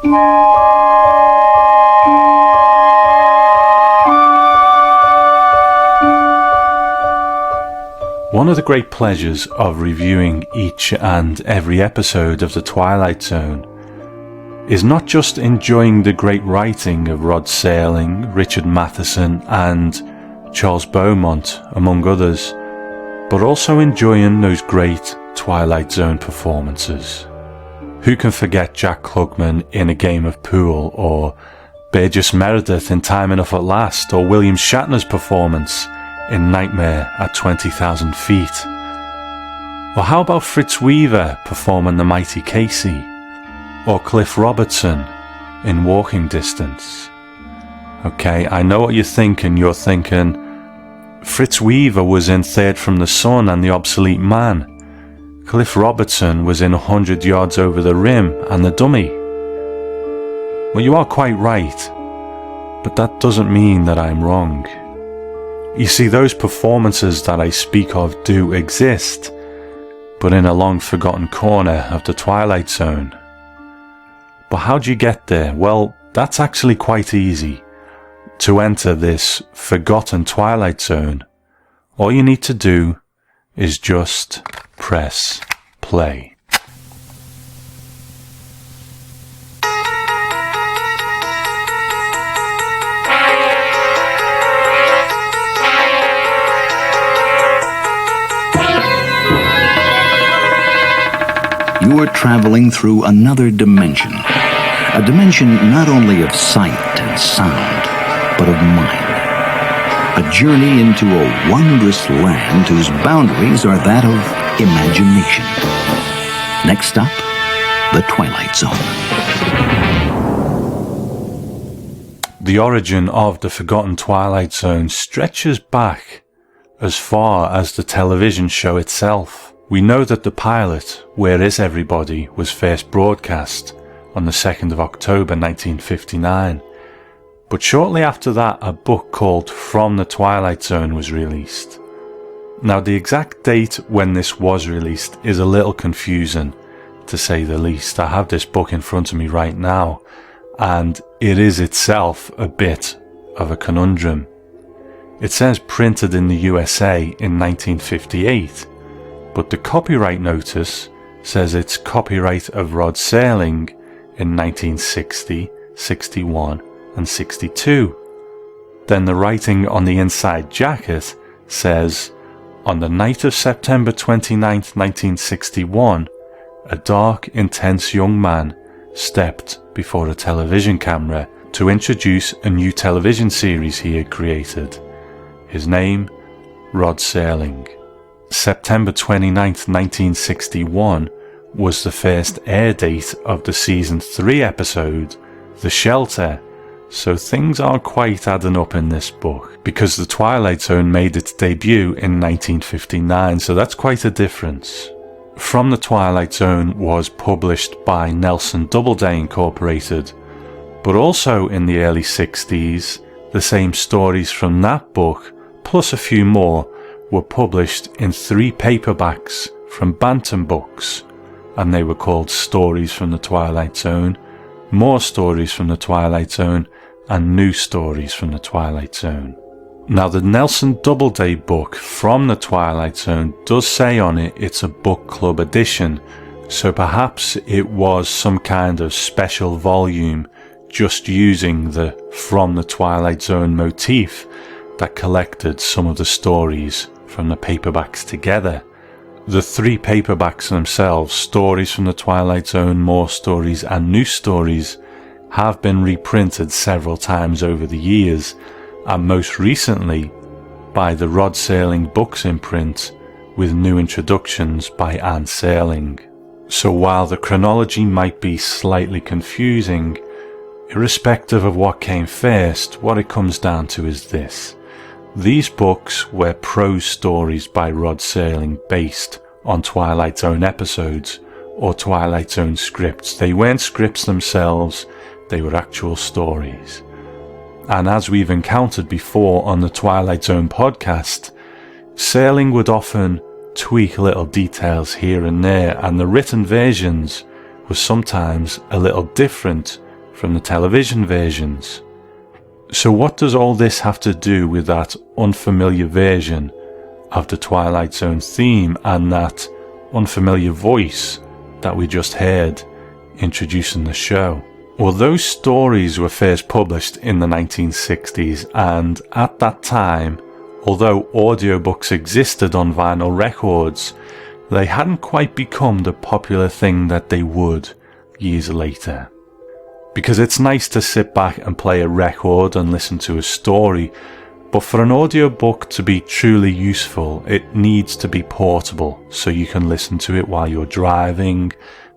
One of the great pleasures of reviewing each and every episode of The Twilight Zone is not just enjoying the great writing of Rod Serling, Richard Matheson and Charles Beaumont, among others, but also enjoying those great Twilight Zone performances. Who can forget Jack Klugman in A Game of Pool, or Burgess Meredith in Time Enough at Last, or William Shatner's performance in Nightmare at 20,000 Feet? Or how about Fritz Weaver performing The Mighty Casey? Or Cliff Robertson in Walking Distance? Okay, I know what you're thinking. You're thinking, Fritz Weaver was in Third from the Sun and The Obsolete Man. Cliff Robertson was in 100 Yards Over the Rim and The Dummy. Well, you are quite right, but that doesn't mean that I'm wrong. You see, those performances that I speak of do exist, but in a long forgotten corner of the Twilight Zone. But how do you get there? Well, that's actually quite easy. To enter this forgotten Twilight Zone, all you need to do is just press play. You are traveling through another dimension. A dimension not only of sight and sound, but of mind. A journey into a wondrous land whose boundaries are that of imagination. Next stop, the Twilight Zone. The origin of the forgotten Twilight Zone stretches back as far as the television show itself. We know that the pilot, Where Is Everybody, was first broadcast on the 2nd of October 1959, but shortly after that a book called From the Twilight Zone was released. Now, the exact date when this was released is a little confusing, to say the least. I have this book in front of me right now, and it is itself a bit of a conundrum. It says printed in the USA in 1958, but the copyright notice says it's copyright of Rod Serling in 1960, 61 and 62. Then the writing on the inside jacket says, on the night of September 29th, 1961, a dark, intense young man stepped before a television camera to introduce a new television series he had created. His name, Rod Serling. September 29th, 1961 was the first air date of the season 3 episode, The Shelter, so things aren't quite adding up in this book, because The Twilight Zone made its debut in 1959, so that's quite a difference. From the Twilight Zone was published by Nelson Doubleday Incorporated, but also in the early 60s, the same stories from that book, plus a few more, were published in 3 paperbacks from Bantam Books, and they were called Stories from the Twilight Zone, More Stories from the Twilight Zone, and New Stories from the Twilight Zone. Now, the Nelson Doubleday book From the Twilight Zone does say on it it's a book club edition, so perhaps it was some kind of special volume just using the From the Twilight Zone motif that collected some of the stories from the paperbacks together. The 3 paperbacks themselves, Stories from the Twilight Zone, More Stories and New Stories, have been reprinted several times over the years, and most recently by the Rod Serling Books imprint with new introductions by Anne Serling. So while the chronology might be slightly confusing, irrespective of what came first, what it comes down to is this. These books were prose stories by Rod Serling based on Twilight Zone episodes or Twilight Zone scripts. They weren't scripts themselves, they were actual stories. And as we've encountered before on the Twilight Zone podcast, Serling would often tweak little details here and there, and the written versions were sometimes a little different from the television versions. So what does all this have to do with that unfamiliar version of the Twilight Zone theme and that unfamiliar voice that we just heard introducing the show? Well, those stories were first published in the 1960s, and at that time, although audiobooks existed on vinyl records, they hadn't quite become the popular thing that they would years later. Because it's nice to sit back and play a record and listen to a story, but for an audiobook to be truly useful, it needs to be portable, so you can listen to it while you're driving,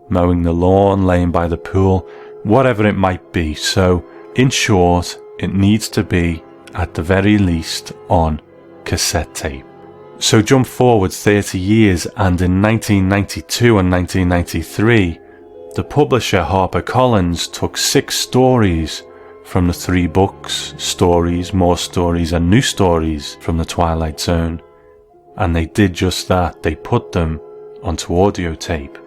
mowing the lawn, laying by the pool, whatever it might be. So, in short, it needs to be, at the very least, on cassette tape. So jump forward 30 years, and in 1992 and 1993, the publisher Harper took 6 stories from the 3 books, Stories, More Stories and New Stories from the Twilight Zone, and they did just that. They put them onto audio tape.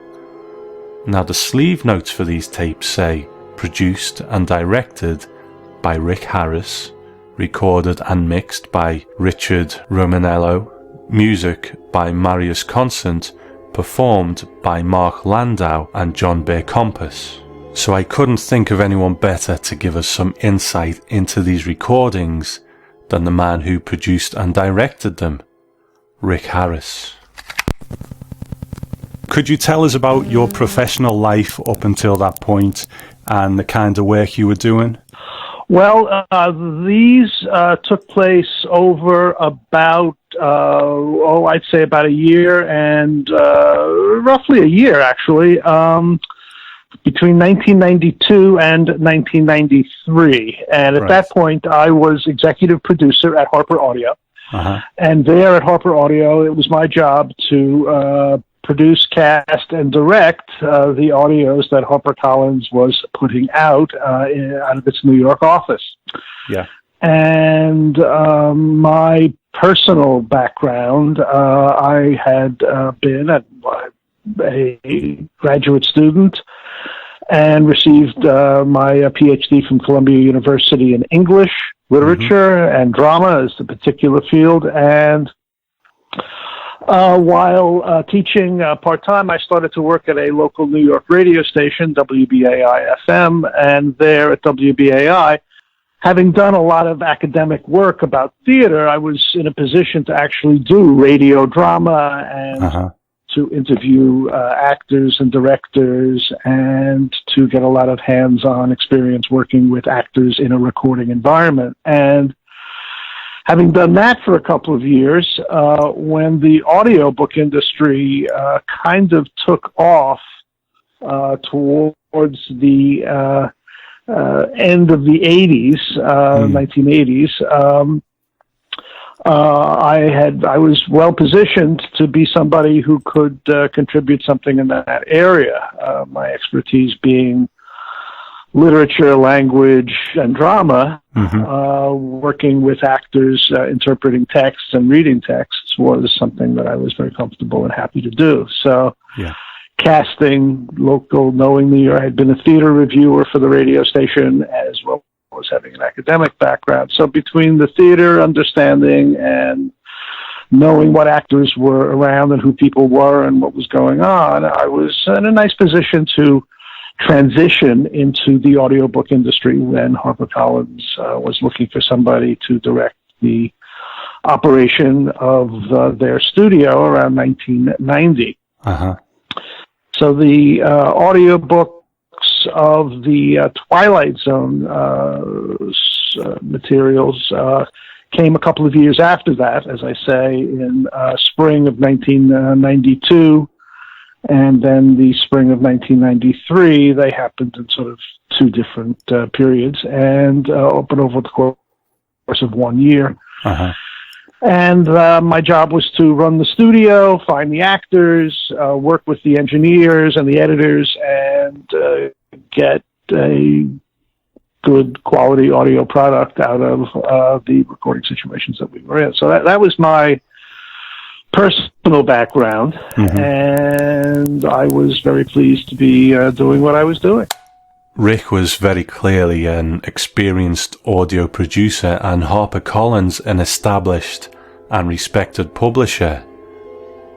Now the sleeve notes for these tapes say, produced and directed by Rick Harris, recorded and mixed by Richard Romanello, music by Marius Constant, performed by Mark Landau and John Bear-Compass. So I couldn't think of anyone better to give us some insight into these recordings than the man who produced and directed them, Rick Harris. Could you tell us about your professional life up until that point and the kind of work you were doing? Well, these took place over about, I'd say about a year and roughly a year, actually, between 1992 and 1993. And at that point, I was executive producer at Harper Audio. And there at Harper Audio, it was my job to produce, cast, and direct the audios that HarperCollins was putting out of its New York office. Yeah. And my personal background, I had been a graduate student and received my PhD from Columbia University in English, literature, and drama is the particular field. And while teaching part-time, I started to work at a local New York radio station, WBAI-FM, and there at WBAI, having done a lot of academic work about theater, I was in a position to actually do radio drama and to interview actors and directors and to get a lot of hands-on experience working with actors in a recording environment. And having done that for a couple of years, when the audiobook industry kind of took off towards the end of the 80s, 1980s, I was well positioned to be somebody who could contribute something in that area. My expertise being literature, language, and drama, working with actors, interpreting texts and reading texts was something that I was very comfortable and happy to do. So, casting, local, knowing New York, I had been a theater reviewer for the radio station as well as having an academic background. So between the theater understanding and knowing what actors were around and who people were and what was going on, I was in a nice position to transition into the audiobook industry when HarperCollins was looking for somebody to direct the operation of their studio around 1990. So the audiobooks of the Twilight Zone materials came a couple of years after that, as I say, in spring of 1992. And then the spring of 1993, they happened in sort of 2 different periods and opened over the course of 1 year. And my job was to run the studio, find the actors, work with the engineers and the editors, and get a good quality audio product out of the recording situations that we were in. So that was my personal background, and I was very pleased to be doing what I was doing. Rick was very clearly an experienced audio producer, and HarperCollins an established and respected publisher.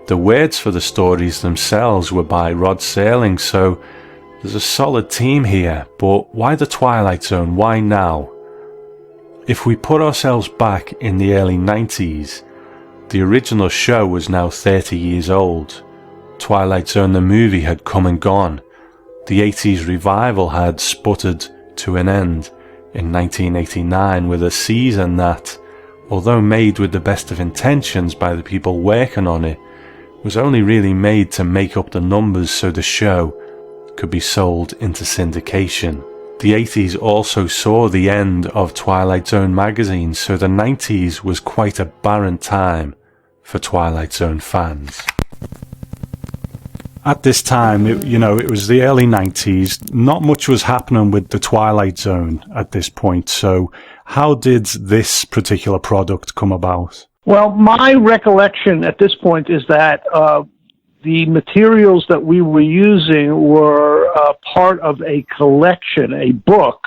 The words for the stories themselves were by Rod Serling, so there's a solid team here. But why the Twilight Zone? Why now? If we put ourselves back in the early 90s, the original show was now 30 years old. Twilight Zone the movie had come and gone. The 80s revival had sputtered to an end in 1989 with a season that, although made with the best of intentions by the people working on it, was only really made to make up the numbers so the show could be sold into syndication. The 80s also saw the end of Twilight Zone magazine, so the 90s was quite a barren time for Twilight Zone fans. At this time, it was the early 90s. Not much was happening with the Twilight Zone at this point. So how did this particular product come about? Well, my recollection at this point is that the materials that we were using were part of a collection, a book,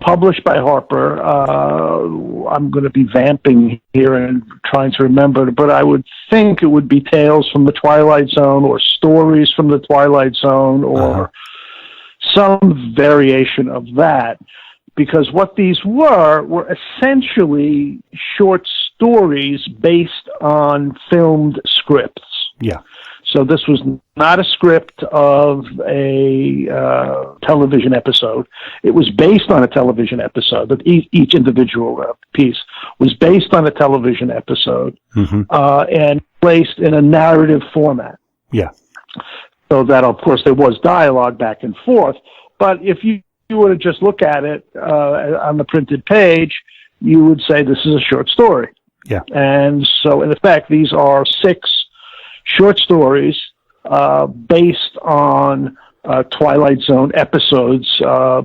published by Harper. I'm going to be vamping here and trying to remember, but I would think it would be Tales from the Twilight Zone or Stories from the Twilight Zone or some variation of that, because what these were essentially short stories based on filmed scripts. Yeah. So this was not a script of a television episode. It was based on a television episode, but each individual piece was based on a television episode and placed in a narrative format. Yeah. So that, of course, there was dialogue back and forth. But if you were to just look at it on the printed page, you would say this is a short story. Yeah. And so, in effect, these are 6 short stories based on Twilight Zone episodes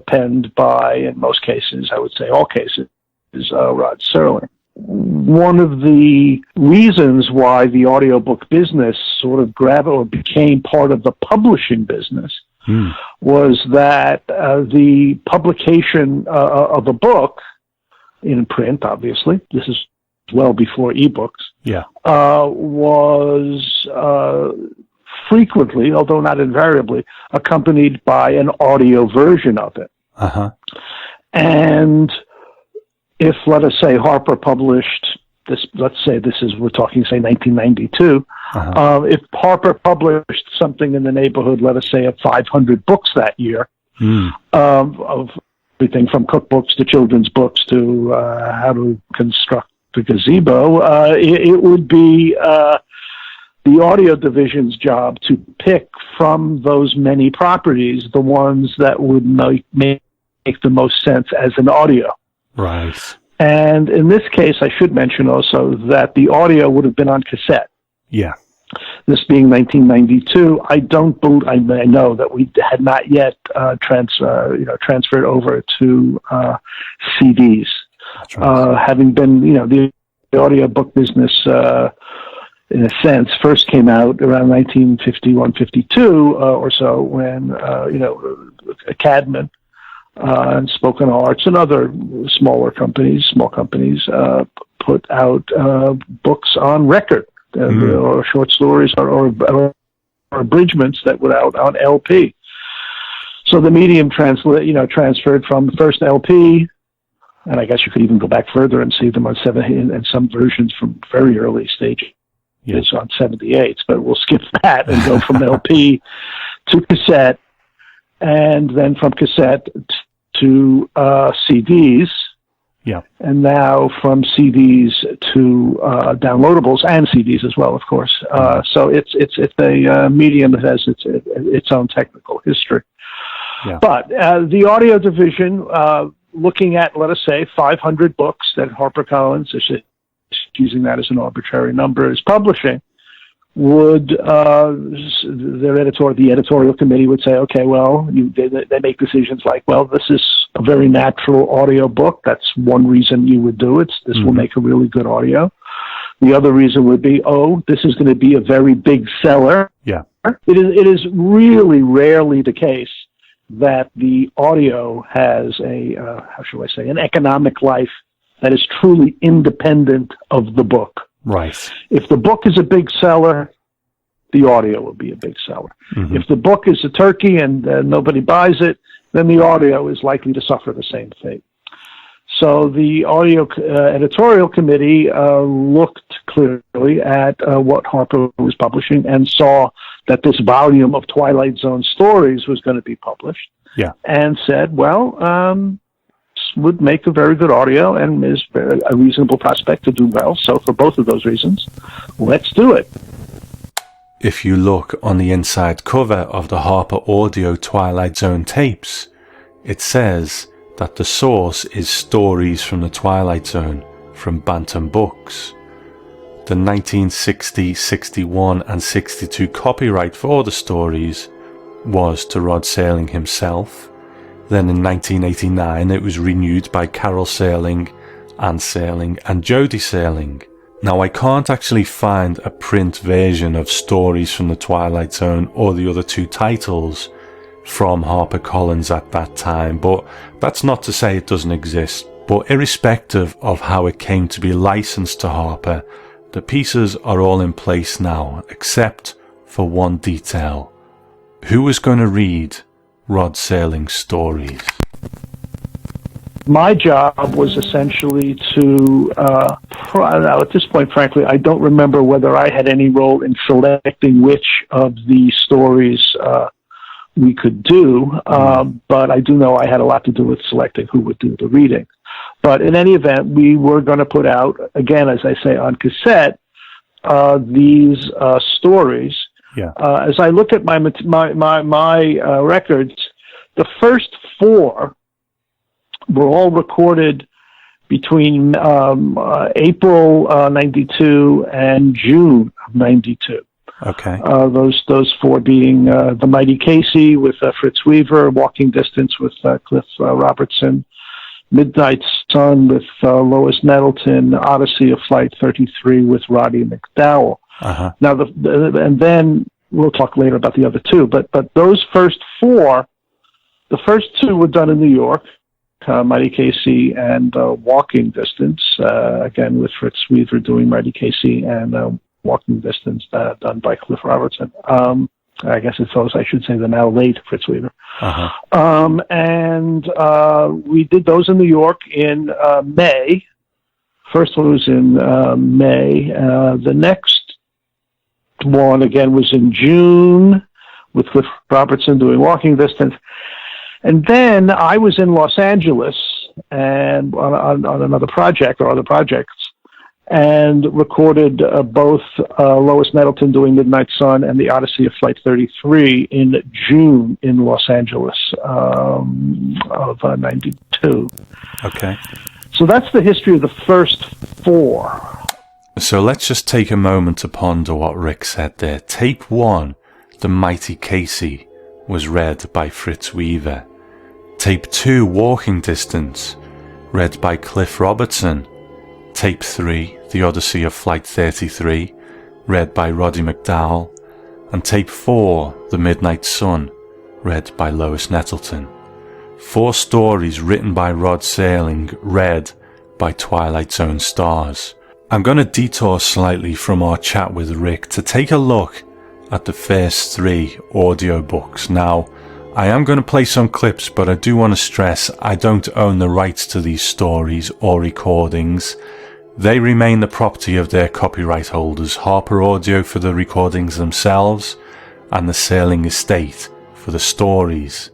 penned by, in most cases, I would say all cases, Rod Serling. One of the reasons why the audiobook business sort of became part of the publishing business was that the publication of a book in print, obviously, this is well before ebooks, was frequently, although not invariably, accompanied by an audio version of it. And if, let us say, Harper published this, let's say we're talking, say, 1992, if Harper published something in the neighborhood, let us say, of 500 books that year, of everything from cookbooks to children's books to how to construct the gazebo, it would be the audio division's job to pick from those many properties the ones that would make the most sense as an audio. Right. And in this case, I should mention also that the audio would have been on cassette. Yeah. This being 1992, I know that we had not yet transferred over to CDs. That's right. Having been, the audiobook business, in a sense, first came out around 1951-52 or so, when Cadman and Spoken Arts and other small companies put out books on record, or short stories or abridgments that were out on LP. So the medium transferred from the first LP, and I guess you could even go back further and see them on 70 and some versions from very early stages on 78s. But we'll skip that and go from LP to cassette, and then from cassette to CDs. Yeah. And now from CDs to downloadables and CDs as well, of course. So it's a medium that has its own technical history. Yeah. But the audio division, looking at, let us say, 500 books that HarperCollins, using that as an arbitrary number, is publishing, would the editorial committee would say, okay, well, they make decisions like, well, this is a very natural audio book. That's one reason you would do it. This will make a really good audio. The other reason would be, this is going to be a very big seller. Yeah. It is really rarely the case that the audio has how shall I say, an economic life that is truly independent of the book. Right. If the book is a big seller, the audio will be a big seller. Mm-hmm. If the book is a turkey and nobody buys it, then the audio is likely to suffer the same fate. So the audio editorial committee looked clearly at what Harper was publishing and saw that this volume of Twilight Zone stories was going to be published. Yeah. And said, well, this would make a very good audio and is a reasonable prospect to do well. So for both of those reasons, let's do it. If you look on the inside cover of the Harper Audio Twilight Zone tapes, it says that the source is stories from the Twilight Zone from Bantam Books. The 1960, 61 and 62 copyright for the stories was to Rod Serling himself. Then in 1989 it was renewed by Carol Serling, Anne Serling and Jody Serling. Now I can't actually find a print version of Stories from the Twilight Zone or the other two titles from HarperCollins at that time, but that's not to say it doesn't exist. But irrespective of how it came to be licensed to Harper, the pieces are all in place now, except for one detail. Who was going to read Rod Serling's stories? My job was essentially to, at this point, frankly, I don't remember whether I had any role in selecting which of the stories we could do, but I do know I had a lot to do with selecting who would do the reading. But in any event, we were going to put out, again, as I say, on cassette, these stories. Yeah. As I look at my records, the first four were all recorded between April 92 and June of 92. Okay. Those four being The Mighty Casey with Fritz Weaver, Walking Distance with Cliff Robertson, Midnight Sun with Lois Nettleton, Odyssey of Flight 33 with Roddy McDowell. Uh-huh. Now, and then we'll talk later about the other two, but those first four, the first two were done in New York, Mighty Casey and Walking Distance, again with Fritz Weaver doing Mighty Casey and Walking Distance, done by Cliff Robertson. I guess it's those, I should say, the now late Fritz Weaver. Uh-huh. And we did those in New York in May. First one was in May. The next one, again, was in June with Cliff Robertson doing Walking Distance. And then I was in Los Angeles and on another project or other projects, and recorded both Lois Nettleton doing Midnight Sun and the Odyssey of Flight 33 in June in Los Angeles of 92. Okay. So that's the history of the first four. So let's just take a moment to ponder what Rick said there. Tape 1, The Mighty Casey, was read by Fritz Weaver. Tape 2, Walking Distance, read by Cliff Robertson. Tape 3, The Odyssey of Flight 33, read by Roddy McDowell. And Tape 4, The Midnight Sun, read by Lois Nettleton. 4 stories written by Rod Serling, read by Twilight Zone stars. I'm going to detour slightly from our chat with Rick to take a look at the first 3 audiobooks. Now, I am going to play some clips, but I do want to stress I don't own the rights to these stories or recordings. They remain the property of their copyright holders, Harper Audio for the recordings themselves, and the Serling estate for the stories.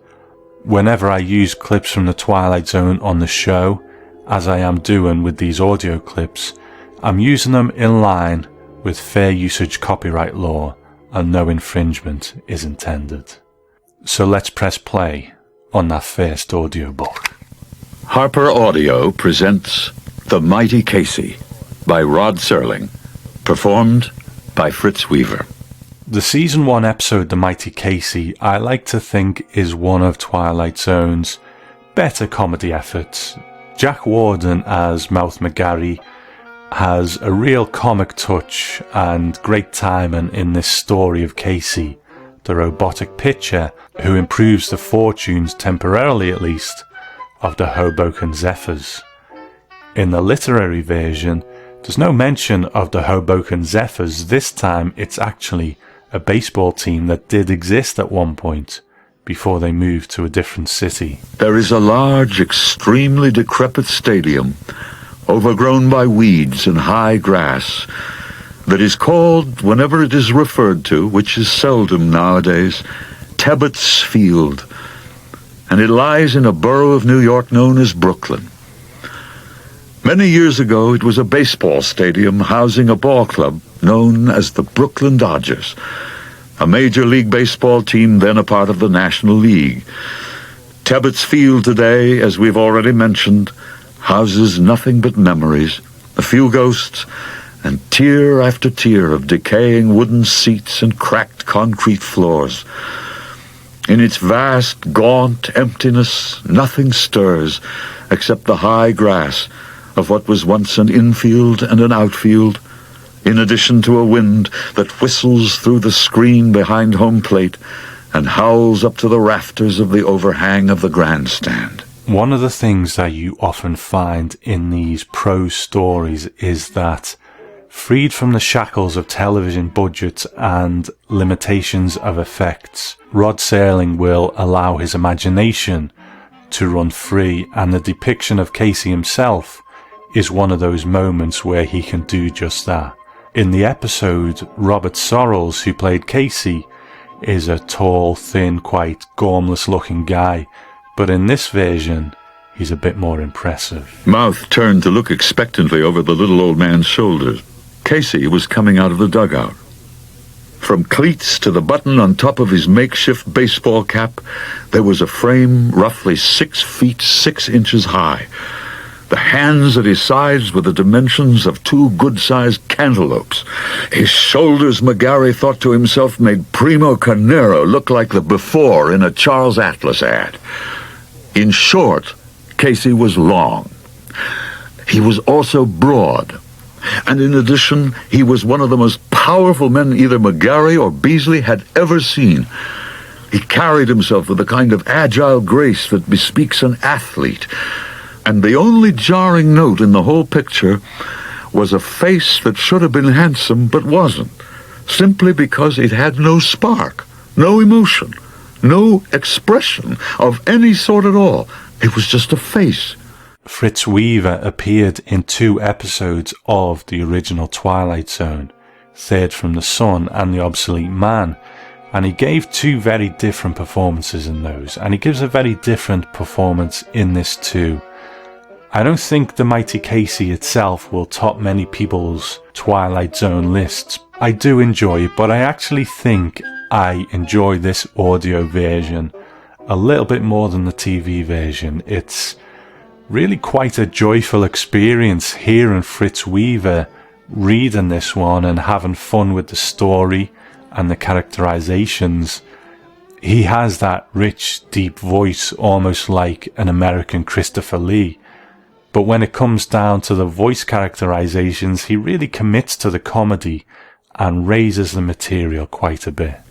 Whenever I use clips from the Twilight Zone on the show, as I am doing with these audio clips, I'm using them in line with fair usage copyright law, and no infringement is intended. So let's press play on that first audiobook. Harper Audio presents The Mighty Casey by Rod Serling, performed by Fritz Weaver. The Season 1 episode, The Mighty Casey, I like to think is one of Twilight Zone's better comedy efforts. Jack Warden as Mouth McGarry has a real comic touch and great timing in this story of Casey, the robotic pitcher who improves the fortunes, temporarily at least, of the Hoboken Zephyrs. In the literary version, there's no mention of the Hoboken Zephyrs. This time it's actually a baseball team that did exist at one point before they moved to a different city. There is a large, extremely decrepit stadium, overgrown by weeds and high grass, that is called, whenever it is referred to, which is seldom nowadays, Tebbets Field, and it lies in a borough of New York known as Brooklyn. Many years ago, it was a baseball stadium housing a ball club known as the Brooklyn Dodgers, a Major League Baseball team then a part of the National League. Tebbets Field today, as we've already mentioned, houses nothing but memories, a few ghosts, and tier after tier of decaying wooden seats and cracked concrete floors. In its vast, gaunt emptiness, nothing stirs except the high grass of what was once an infield and an outfield, in addition to a wind that whistles through the screen behind home plate and howls up to the rafters of the overhang of the grandstand. One of the things that you often find in these prose stories is that, freed from the shackles of television budgets and limitations of effects, Rod Serling will allow his imagination to run free, and the depiction of Casey himself is one of those moments where he can do just that. In the episode, Robert Sorrells, who played Casey, is a tall, thin, quite gormless-looking guy, but in this version, he's a bit more impressive. Mouth turned to look expectantly over the little old man's shoulders. Casey was coming out of the dugout. From cleats to the button on top of his makeshift baseball cap, there was a frame roughly 6 feet 6 inches high. The hands at his sides were the dimensions of 2 good-sized cantaloupes. His shoulders, McGarry thought to himself, made Primo Carnero look like the before in a Charles Atlas ad. In short, Casey was long. He was also broad. And in addition, he was one of the most powerful men either McGarry or Beasley had ever seen. He carried himself with a kind of agile grace that bespeaks an athlete. And the only jarring note in the whole picture was a face that should have been handsome but wasn't, simply because it had no spark, no emotion, no expression of any sort at all. It was just a face. Fritz Weaver appeared in 2 episodes of the original Twilight Zone, Third from the Sun and The Obsolete Man, and he gave 2 very different performances in those, and he gives a very different performance in this too. I don't think The Mighty Casey itself will top many people's Twilight Zone lists. I do enjoy it, but I actually think I enjoy this audio version a little bit more than the TV version. It's really quite a joyful experience hearing Fritz Weaver reading this one and having fun with the story and the characterizations. He has that rich, deep voice, almost like an American Christopher Lee. But when it comes down to the voice characterizations, he really commits to the comedy and raises the material quite a bit.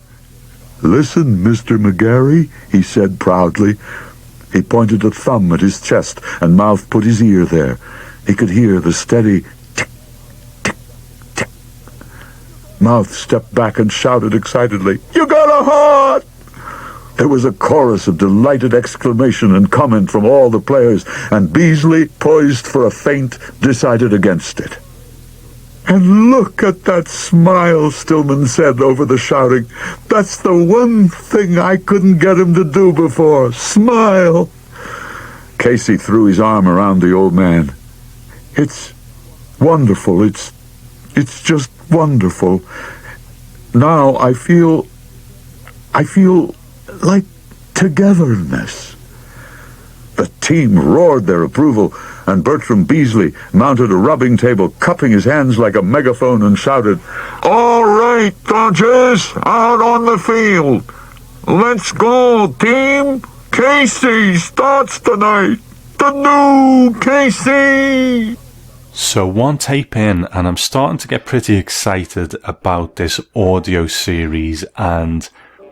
"Listen, Mr. McGarry," he said proudly. He pointed a thumb at his chest, and Mouth put his ear there. He could hear the steady tick, tick, tick. Mouth stepped back and shouted excitedly, "You got a heart!" There was a chorus of delighted exclamation and comment from all the players, and Beasley, poised for a feint, decided against it. "And look at that smile," Stillman said over the shouting. "That's the one thing I couldn't get him to do before. Smile." Casey threw his arm around the old man. "It's wonderful. It's just wonderful. Now I feel like togetherness." The team roared their approval, and Bertram Beasley mounted a rubbing table, cupping his hands like a megaphone, and shouted, "All right, Dodgers, out on the field. Let's go, team. Casey starts tonight. The new Casey." So 1 tape in, and I'm starting to get pretty excited about this audio series and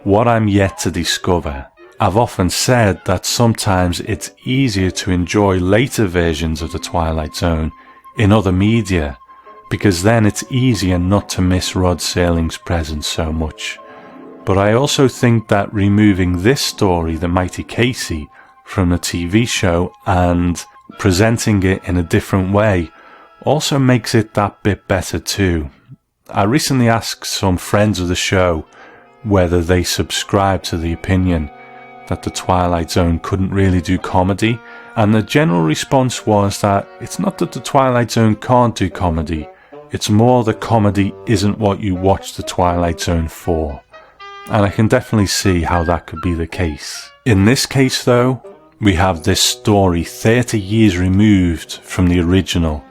what I'm yet to discover. I've often said that sometimes it's easier to enjoy later versions of the Twilight Zone in other media, because then it's easier not to miss Rod Serling's presence so much. But I also think that removing this story, The Mighty Casey, from the TV show and presenting it in a different way also makes it that bit better too. I recently asked some friends of the show whether they subscribe to the opinion that the Twilight Zone couldn't really do comedy, and the general response was that it's not that the Twilight Zone can't do comedy, it's more that comedy isn't what you watch the Twilight Zone for. And I can definitely see how that could be the case. In this case though, we have this story 30 years removed from the original,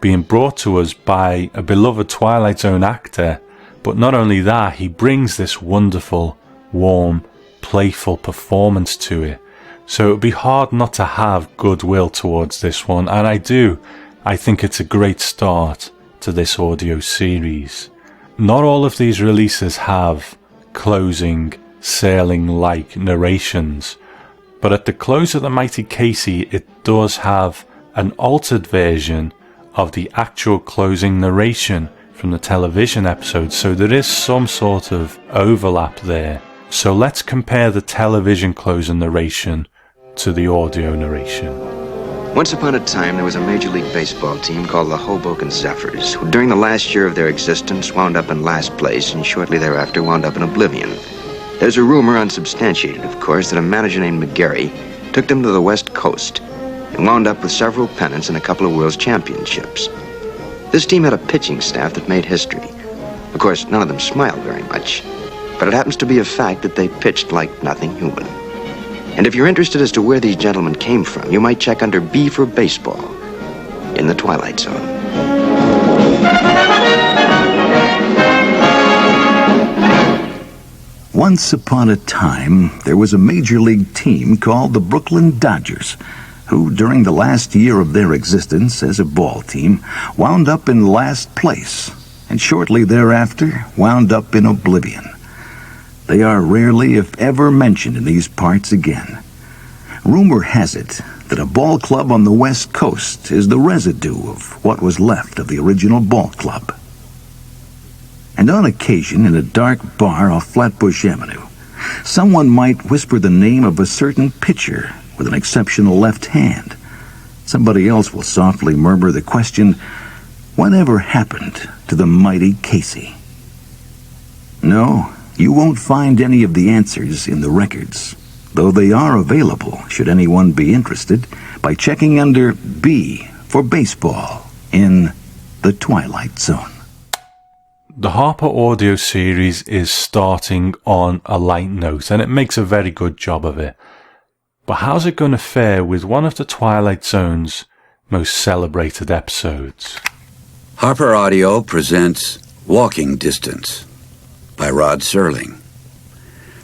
being brought to us by a beloved Twilight Zone actor, but not only that, he brings this wonderful, warm, playful performance to it. So it would be hard not to have goodwill towards this one, and I do. I think it's a great start to this audio series. Not all of these releases have closing, Serling-like narrations, but at the close of The Mighty Casey, it does have an altered version of the actual closing narration from the television episode, so there is some sort of overlap there. So let's compare the television closing narration to the audio narration. Once upon a time, there was a Major League Baseball team called the Hoboken Zephyrs, who during the last year of their existence wound up in last place and shortly thereafter wound up in oblivion. There's a rumor, unsubstantiated of course, that a manager named McGarry took them to the West Coast and wound up with several pennants and a couple of World Championships. This team had a pitching staff that made history. Of course, none of them smiled very much, but it happens to be a fact that they pitched like nothing human. And if you're interested as to where these gentlemen came from, you might check under B for Baseball in the Twilight Zone. Once upon a time, there was a major league team called the Brooklyn Dodgers, who during the last year of their existence as a ball team wound up in last place, and shortly thereafter wound up in oblivion. They are rarely, if ever, mentioned in these parts again. Rumor has it that a ball club on the West Coast is the residue of what was left of the original ball club. And on occasion, in a dark bar off Flatbush Avenue, someone might whisper the name of a certain pitcher with an exceptional left hand. Somebody else will softly murmur the question, "Whatever happened to the mighty Casey?" No, you won't find any of the answers in the records, though they are available, should anyone be interested, by checking under B for Baseball in the Twilight Zone. The Harper audio series is starting on a light note, and it makes a very good job of it. But how's it going to fare with one of the Twilight Zone's most celebrated episodes? Harper Audio presents Walking Distance by Rod Serling,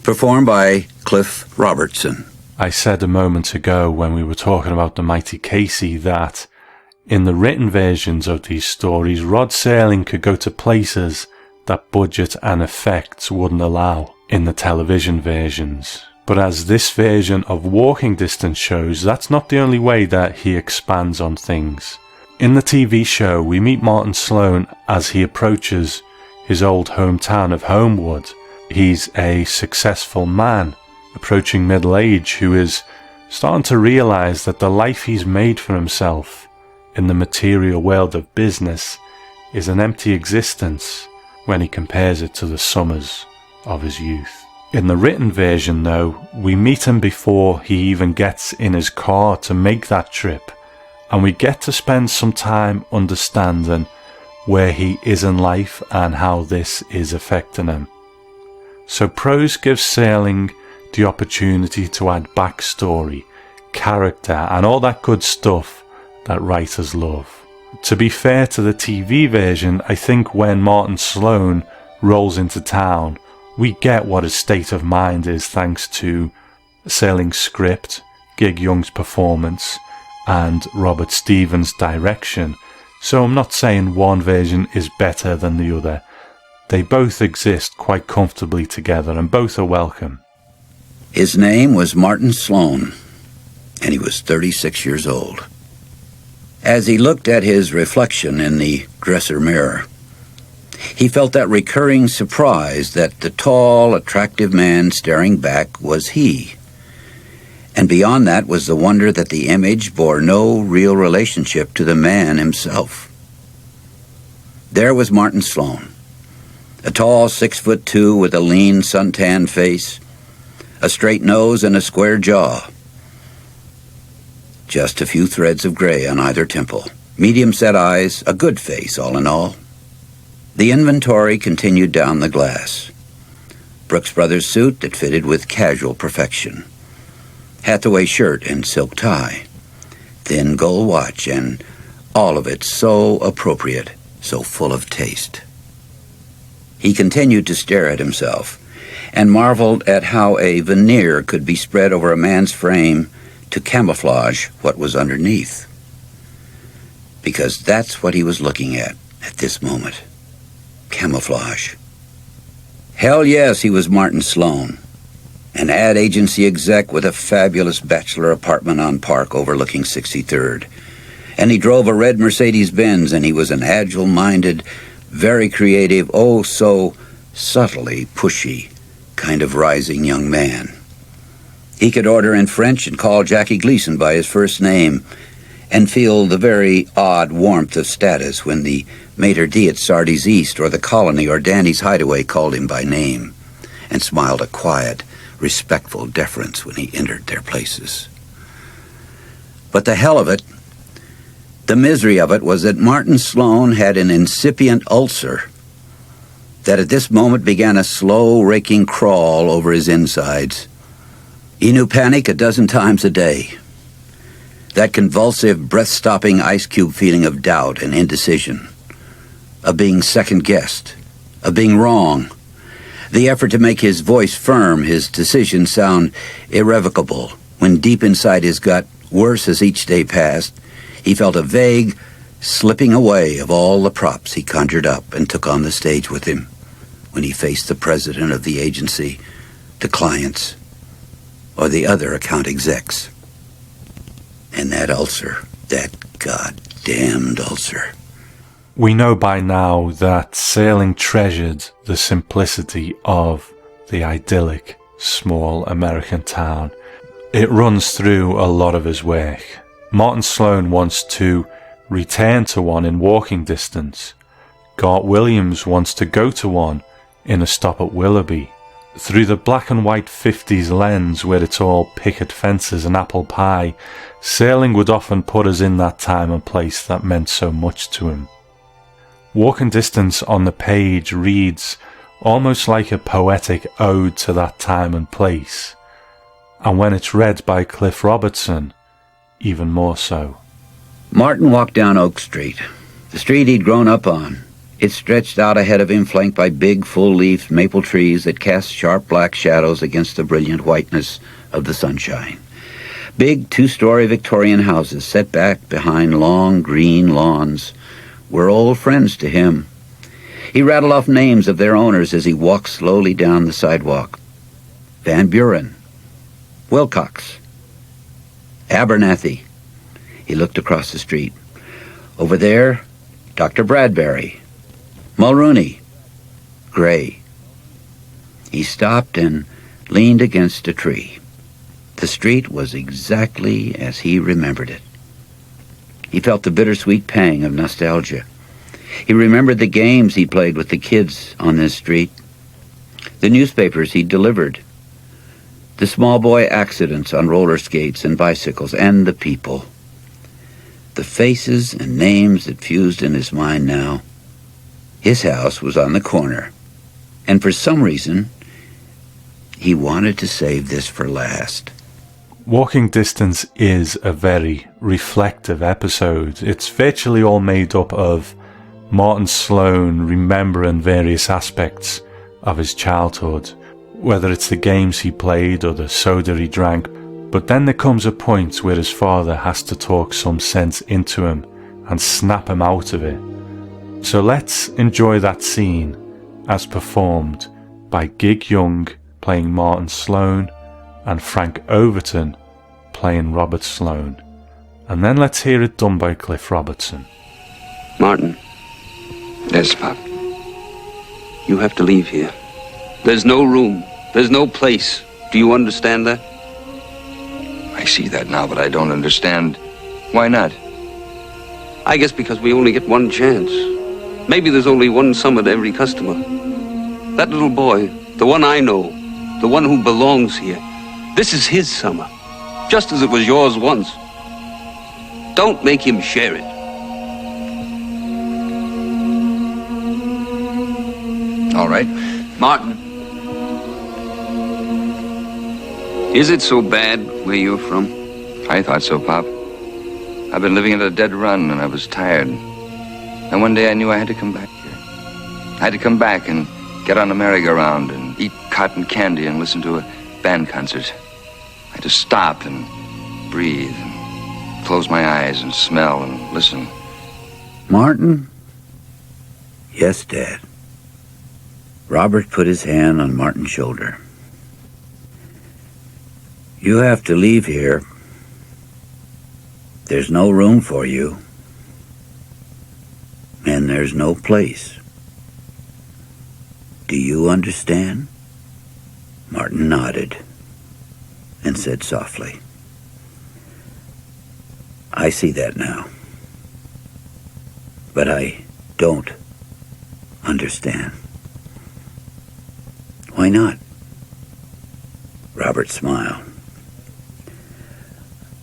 performed by Cliff Robertson. I said a moment ago when we were talking about The Mighty Casey that in the written versions of these stories, Rod Serling could go to places that budget and effects wouldn't allow in the television versions. But as this version of Walking Distance shows, that's not the only way that he expands on things. In the TV show, we meet Martin Sloan as he approaches his old hometown of Homewood. He's a successful man approaching middle age who is starting to realize that the life he's made for himself in the material world of business is an empty existence when he compares it to the summers of his youth. In the written version though, we meet him before he even gets in his car to make that trip, and we get to spend some time understanding where he is in life and how this is affecting him. So prose gives Serling the opportunity to add backstory, character and all that good stuff that writers love. To be fair to the TV version, I think when Martin Sloan rolls into town, we get what his state of mind is thanks to Serling's script, Gig Young's performance and Robert Stevens' direction. So I'm not saying one version is better than the other. They both exist quite comfortably together, and both are welcome. His name was Martin Sloan, and he was 36 years old. As he looked at his reflection in the dresser mirror, he felt that recurring surprise that the tall, attractive man staring back was he. And beyond that was the wonder that the image bore no real relationship to the man himself. There was Martin Sloan, a tall 6'2" with a lean, suntanned face, a straight nose and a square jaw. Just a few threads of gray on either temple, medium-set eyes, a good face all in all. The inventory continued down the glass. Brooks Brothers suit that fitted with casual perfection. Hathaway shirt and silk tie. Thin gold watch, and all of it so appropriate, so full of taste. He continued to stare at himself and marveled at how a veneer could be spread over a man's frame to camouflage what was underneath. Because that's what he was looking at this moment. Camouflage. Hell yes, he was Martin Sloan, an ad agency exec with a fabulous bachelor apartment on Park overlooking 63rd. And he drove a red Mercedes-Benz, and he was an agile-minded, very creative, oh so subtly pushy kind of rising young man. He could order in French and call Jackie Gleason by his first name and feel the very odd warmth of status when the maitre d' at Sardi's East or the Colony or Danny's Hideaway called him by name and smiled a quiet, respectful deference when he entered their places. But the hell of it, the misery of it, was that Martin Sloan had an incipient ulcer that at this moment began a slow, raking crawl over his insides. He knew panic a dozen times a day. That convulsive, breath-stopping ice cube feeling of doubt and indecision, of being second-guessed, of being wrong, the effort to make his voice firm, his decision sound irrevocable, when deep inside his gut, worse as each day passed, he felt a vague slipping away of all the props he conjured up and took on the stage with him when he faced the president of the agency, the clients, or the other account execs. And that ulcer, that goddamned ulcer. We know by now that Serling treasured the simplicity of the idyllic small American town. It runs through a lot of his work. Martin Sloan wants to return to one in walking distance. Gart Williams wants to go to one in A Stop at Willoughby. Through the black and white 50s lens where it's all picket fences and apple pie, Serling would often put us in that time and place that meant so much to him. Walking Distance on the page reads almost like a poetic ode to that time and place, and when it's read by Cliff Robertson, even more so. Martin walked down Oak Street, the street he'd grown up on. It stretched out ahead of him, flanked by big, full-leafed maple trees that cast sharp black shadows against the brilliant whiteness of the sunshine. Big two-story Victorian houses set back behind long green lawns were old friends to him. He rattled off names of their owners as he walked slowly down the sidewalk. Van Buren, Wilcox, Abernathy. He looked across the street. Over there, Dr. Bradbury, Mulrooney, Gray. He stopped and leaned against a tree. The street was exactly as he remembered it. He felt the bittersweet pang of nostalgia. He remembered the games he played with the kids on this street, the newspapers he delivered, the small boy accidents on roller skates and bicycles, and the people. The faces and names that fused in his mind now. His house was on the corner, and for some reason, he wanted to save this for last. Walking Distance is a very reflective episode. It's virtually all made up of Martin Sloan remembering various aspects of his childhood, whether it's the games he played or the soda he drank. But then there comes a point where his father has to talk some sense into him and snap him out of it. So let's enjoy that scene as performed by Gig Young playing Martin Sloan and Frank Overton playing Robert Sloan. And then let's hear it done by Cliff Robertson. Martin. Yes, Pop. You have to leave here. There's no room. There's no place. Do you understand that? I see that now, but I don't understand. Why not? I guess because we only get one chance. Maybe there's only one summer to every customer. That little boy, the one I know, the one who belongs here, this is his summer, just as it was yours once. Don't make him share it. All right. Martin. Is it so bad where you're from? I thought so, Pop. I've been living at a dead run, and I was tired. And one day I knew I had to come back here. I had to come back and get on a merry-go-round and eat cotton candy and listen to a band concert. I had to stop and breathe and close my eyes and smell and listen. Martin? Yes, Dad. Robert put his hand on Martin's shoulder. You have to leave here. There's no room for you. And there's no place. Do you understand? Martin nodded and said softly, I see that now. But I don't understand. Why not? Robert smiled.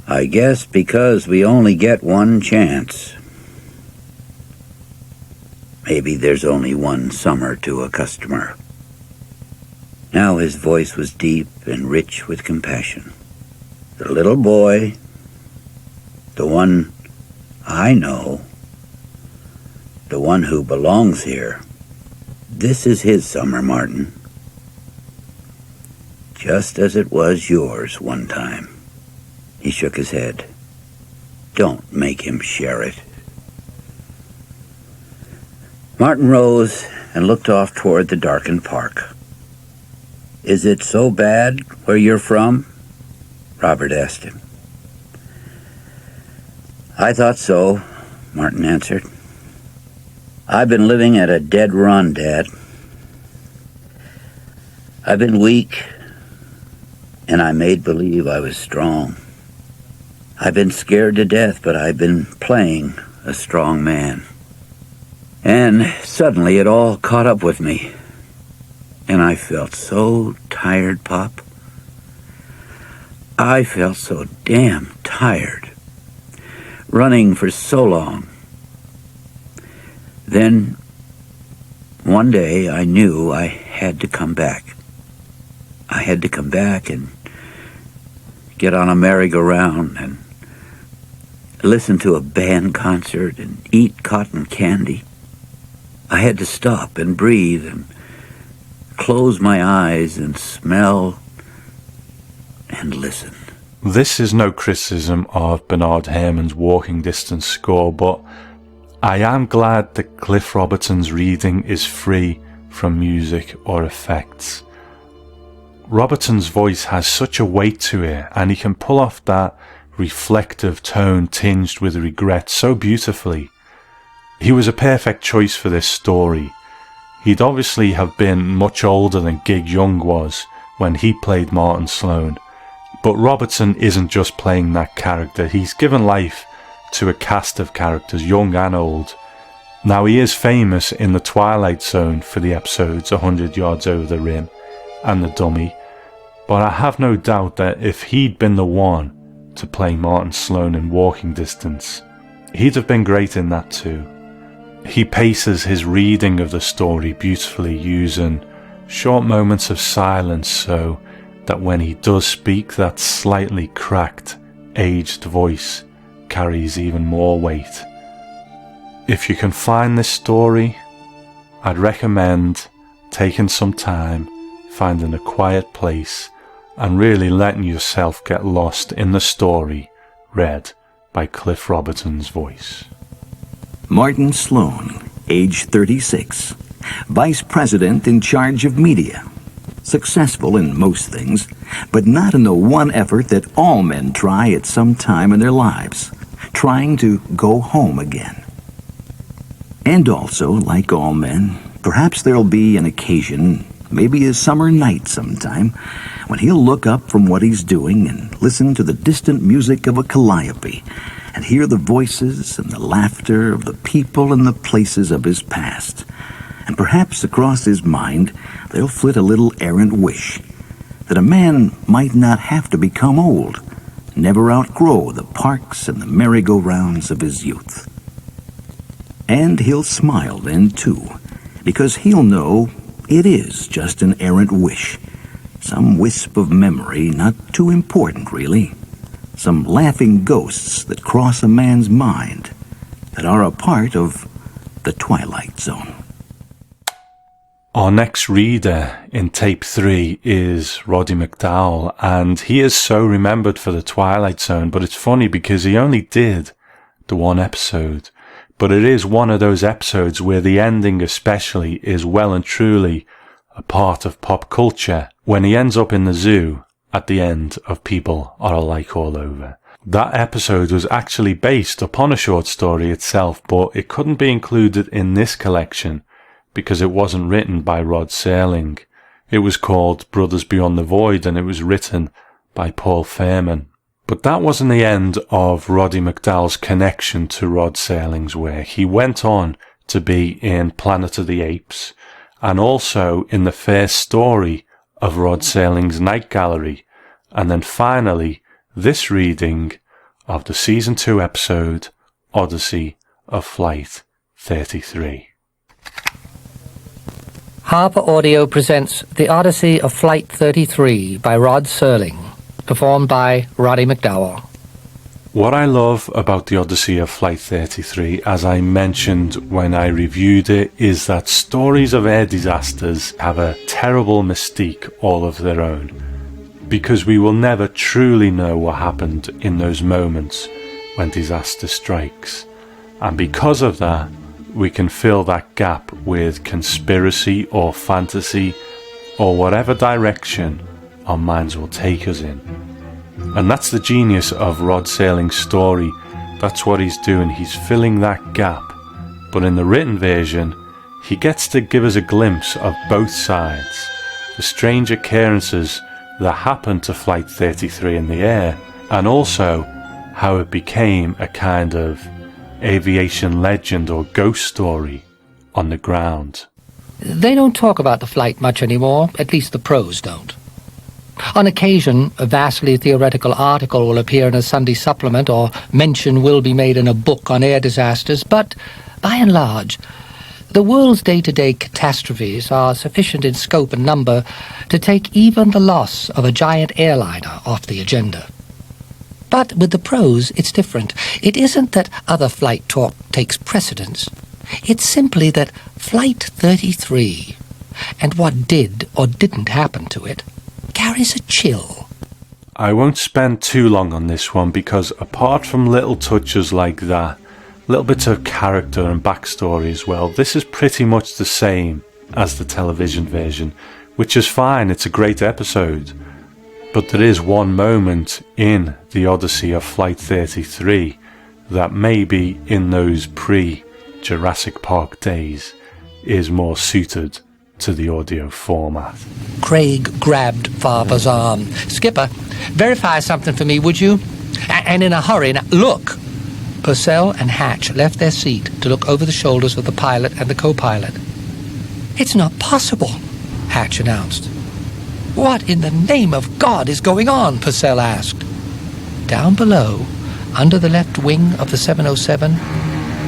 I guess because we only get one chance. Maybe there's only one summer to a customer. Now his voice was deep and rich with compassion. The little boy, the one I know, the one who belongs here, this is his summer, Martin. Just as it was yours one time. He shook his head. Don't make him share it. Martin rose and looked off toward the darkened park. Is it so bad where you're from? Robert asked him. I thought so, Martin answered. I've been living at a dead run, Dad. I've been weak, and I made believe I was strong. I've been scared to death, but I've been playing a strong man. And suddenly it all caught up with me. And I felt so tired, Pop. I felt so damn tired. Running for so long. Then, one day, I knew I had to come back. I had to come back and get on a merry-go-round and listen to a band concert and eat cotton candy. I had to stop and breathe and close my eyes and smell and listen. This is no criticism of Bernard Herrmann's walking distance score, but I am glad that Cliff Robertson's reading is free from music or effects. Robertson's voice has such a weight to it, and he can pull off that reflective tone tinged with regret so beautifully. He was a perfect choice for this story. He'd obviously have been much older than Gig Young was when he played Martin Sloan, but Robertson isn't just playing that character, he's given life to a cast of characters, young and old. Now he is famous in the Twilight Zone for the episodes 100 Yards Over the Rim and The Dummy, but I have no doubt that if he'd been the one to play Martin Sloan in Walking Distance, he'd have been great in that too. He paces his reading of the story beautifully, using short moments of silence so that when he does speak, that slightly cracked, aged voice carries even more weight. If you can find this story, I'd recommend taking some time, finding a quiet place, and really letting yourself get lost in the story read by Cliff Robertson's voice. Martin Sloan, age 36, vice president in charge of media. Successful in most things, but not in the one effort that all men try at some time in their lives, trying to go home again. And also, like all men, perhaps there'll be an occasion, maybe a summer night sometime, when he'll look up from what he's doing and listen to the distant music of a calliope and hear the voices and the laughter of the people and the places of his past. And perhaps across his mind there'll flit a little errant wish that a man might not have to become old, never outgrow the parks and the merry-go-rounds of his youth. And he'll smile then, too, because he'll know it is just an errant wish, some wisp of memory not too important, really, some laughing ghosts that cross a man's mind that are a part of the Twilight Zone. Our next reader in tape 3 is Roddy McDowall, and he is so remembered for the Twilight Zone, but it's funny because he only did the one episode. But it is one of those episodes where the ending especially is well and truly a part of pop culture, when he ends up in the zoo at the end of People Are Alike All Over. That episode was actually based upon a short story itself, but it couldn't be included in this collection because it wasn't written by Rod Serling. It was called Brothers Beyond the Void, and it was written by Paul Fairman. But that wasn't the end of Roddy McDowall's connection to Rod Serling's work. He went on to be in Planet of the Apes, and also in the first story of Rod Serling's Night Gallery, and then finally this reading of the Season 2 episode, Odyssey of Flight 33. Harper Audio presents The Odyssey of Flight 33 by Rod Serling, performed by Roddy McDowall. What I love about The Odyssey of Flight 33, as I mentioned when I reviewed it, is that stories of air disasters have a terrible mystique all of their own, because we will never truly know what happened in those moments when disaster strikes. And because of that, we can fill that gap with conspiracy or fantasy or whatever direction our minds will take us in. And that's the genius of Rod Serling's story. That's what he's doing. He's filling that gap. But in the written version, he gets to give us a glimpse of both sides. The strange occurrences that happened to Flight 33 in the air, and also how it became a kind of aviation legend or ghost story on the ground. They don't talk about the flight much anymore, at least the pros don't. On occasion, a vastly theoretical article will appear in a Sunday supplement, or mention will be made in a book on air disasters, but, by and large, the world's day-to-day catastrophes are sufficient in scope and number to take even the loss of a giant airliner off the agenda. But with the pros, it's different. It isn't that other flight talk takes precedence. It's simply that Flight 33, and what did or didn't happen to it, carries a chill. I won't spend too long on this one because apart from little touches like that, little bits of character and backstory as well, this is pretty much the same as the television version, which is fine, it's a great episode. But there is one moment in The Odyssey of Flight 33 that maybe in those pre-Jurassic Park days is more suited to the audio format. Craig grabbed Farber's arm. "Skipper, verify something for me, would you? And in a hurry. Now, look!" Purcell and Hatch left their seat to look over the shoulders of the pilot and the co-pilot. "It's not possible," Hatch announced. "What in the name of God is going on?" Purcell asked. Down below, under the left wing of the 707,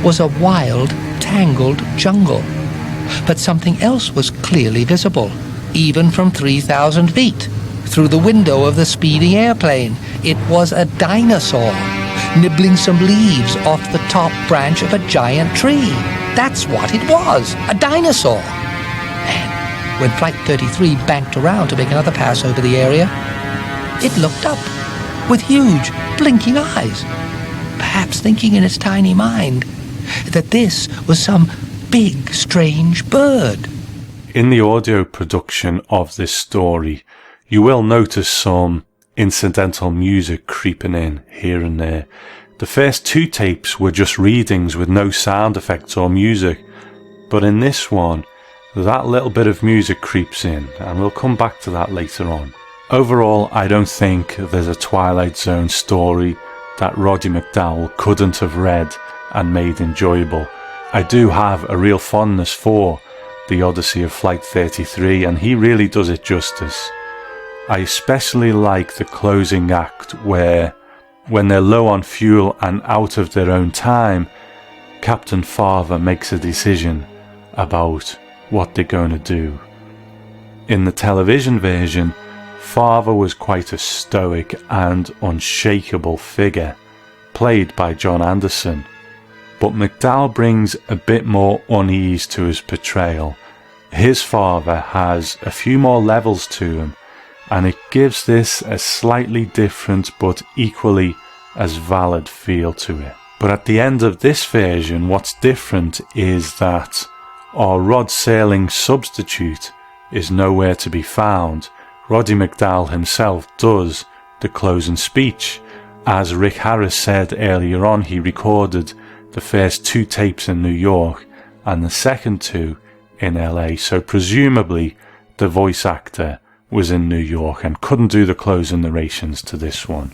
was a wild, tangled jungle. But something else was clearly visible, even from 3,000 feet, through the window of the speeding airplane. It was a dinosaur, nibbling some leaves off the top branch of a giant tree. That's what it was, a dinosaur. And when Flight 33 banked around to make another pass over the area, it looked up with huge, blinking eyes, perhaps thinking in its tiny mind that this was some big, strange bird. In the audio production of this story, you will notice some incidental music creeping in here and there. The first 2 tapes were just readings with no sound effects or music, but in this one, that little bit of music creeps in, and we'll come back to that later on. Overall, I don't think there's a Twilight Zone story that Roddy McDowall couldn't have read and made enjoyable. I do have a real fondness for The Odyssey of Flight 33, and he really does it justice. I especially like the closing act where, when they're low on fuel and out of their own time, Captain Farver makes a decision about what they're going to do. In the television version, Farver was quite a stoic and unshakable figure, played by John Anderson, but McDowall brings a bit more unease to his portrayal. His Farver has a few more levels to him, and it gives this a slightly different but equally as valid feel to it. But at the end of this version, what's different is that our Rod Serling substitute is nowhere to be found. Roddy McDowall himself does the closing speech. As Rick Harris said earlier on, he recorded the first 2 tapes in New York and the second 2 in LA, so presumably the voice actor was in New York and couldn't do the closing narrations to this one.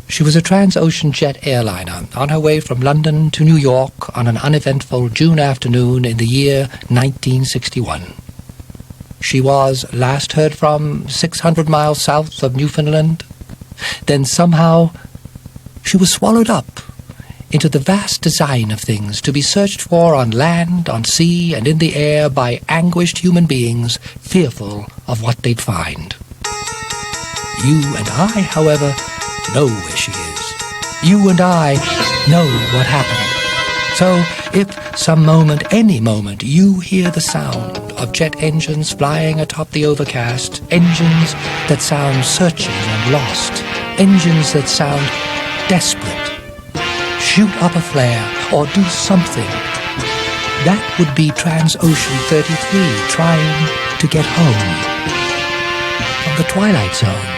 She was a transocean jet airliner on her way from London to New York on an uneventful June afternoon in the year 1961. She was last heard from 600 miles south of Newfoundland. Then somehow she was swallowed up into the vast design of things to be searched for on land, on sea, and in the air by anguished human beings fearful of what they'd find. You and I, however, know where she is. You and I know what happened. So, if some moment, any moment, you hear the sound of jet engines flying atop the overcast, engines that sound searching and lost, engines that sound desperate, shoot up a flare or do something, that would be Transocean 33 trying to get home from the Twilight Zone.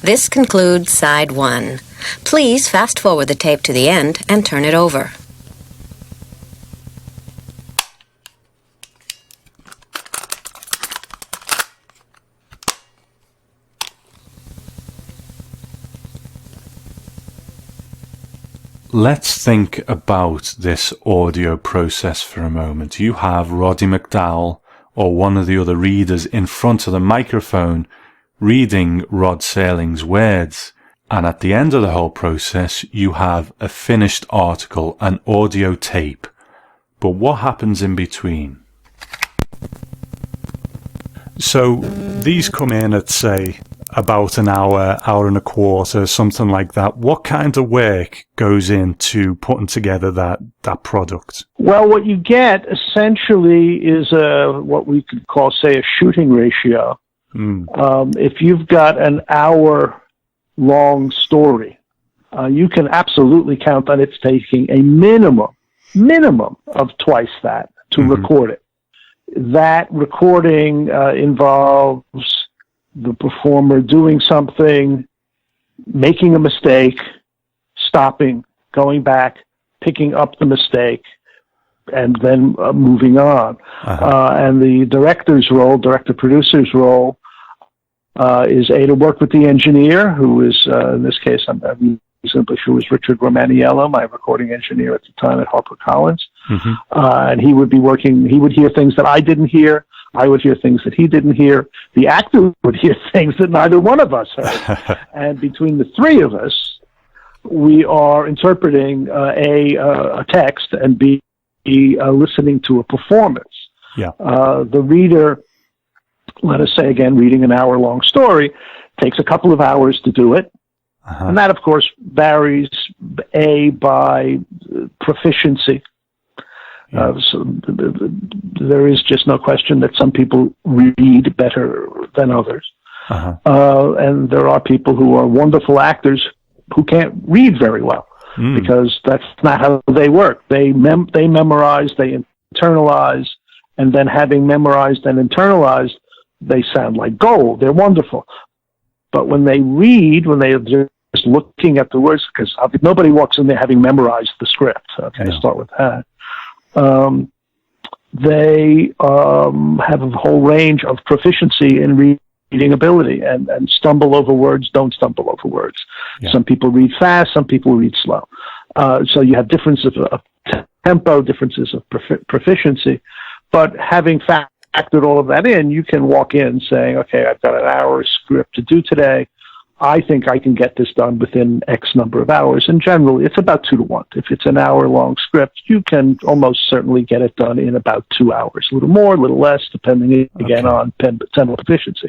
This concludes Side 1. Please fast forward the tape to the end and turn it over. Let's think about this audio process for a moment. You have Roddy McDowall or one of the other readers in front of the microphone reading Rod Serling's words, and at the end of the whole process you have a finished article, an audio tape. But what happens in between? So these come in at, say, about an hour, hour and a quarter, something like that. What kind of work goes into putting together that product? Well, what you get essentially is what we could call, say, a shooting ratio. If you've got an hour-long story, you can absolutely count on it taking a minimum of twice that to record it. That recording involves the performer doing something, making a mistake, stopping, going back, picking up the mistake, and then moving on. And the director-producer's role is to work with the engineer, who is, in this case, I'm reasonably sure was Richard Romaniello, my recording engineer at the time at Harper Collins. And he would hear things that I didn't hear. I would hear things that he didn't hear. The actor would hear things that neither one of us heard. And between the three of us, we are interpreting a text and listening to a performance. The reader, let us say again, reading an hour-long story, takes a couple of hours to do it. And that, of course, varies by proficiency. So there is just no question that some people read better than others. And there are people who are wonderful actors who can't read very well because that's not how they work. They memorize, they internalize, and then having memorized and internalized, they sound like gold. They're wonderful. But when they read, when they are just looking at the words, because nobody walks in there having memorized the script. Okay, start with that. They have a whole range of proficiency in reading ability and stumble over words, don't stumble over words. Some people read fast, some people read slow. So you have differences of tempo, differences of proficiency. But having factored all of that in, you can walk in saying, okay, I've got an hour script to do today. I think I can get this done within X number of hours. And generally, it's about 2 to 1. If it's an hour-long script, you can almost certainly get it done in about 2 hours. A little more, a little less, depending, again, on tempo efficiency.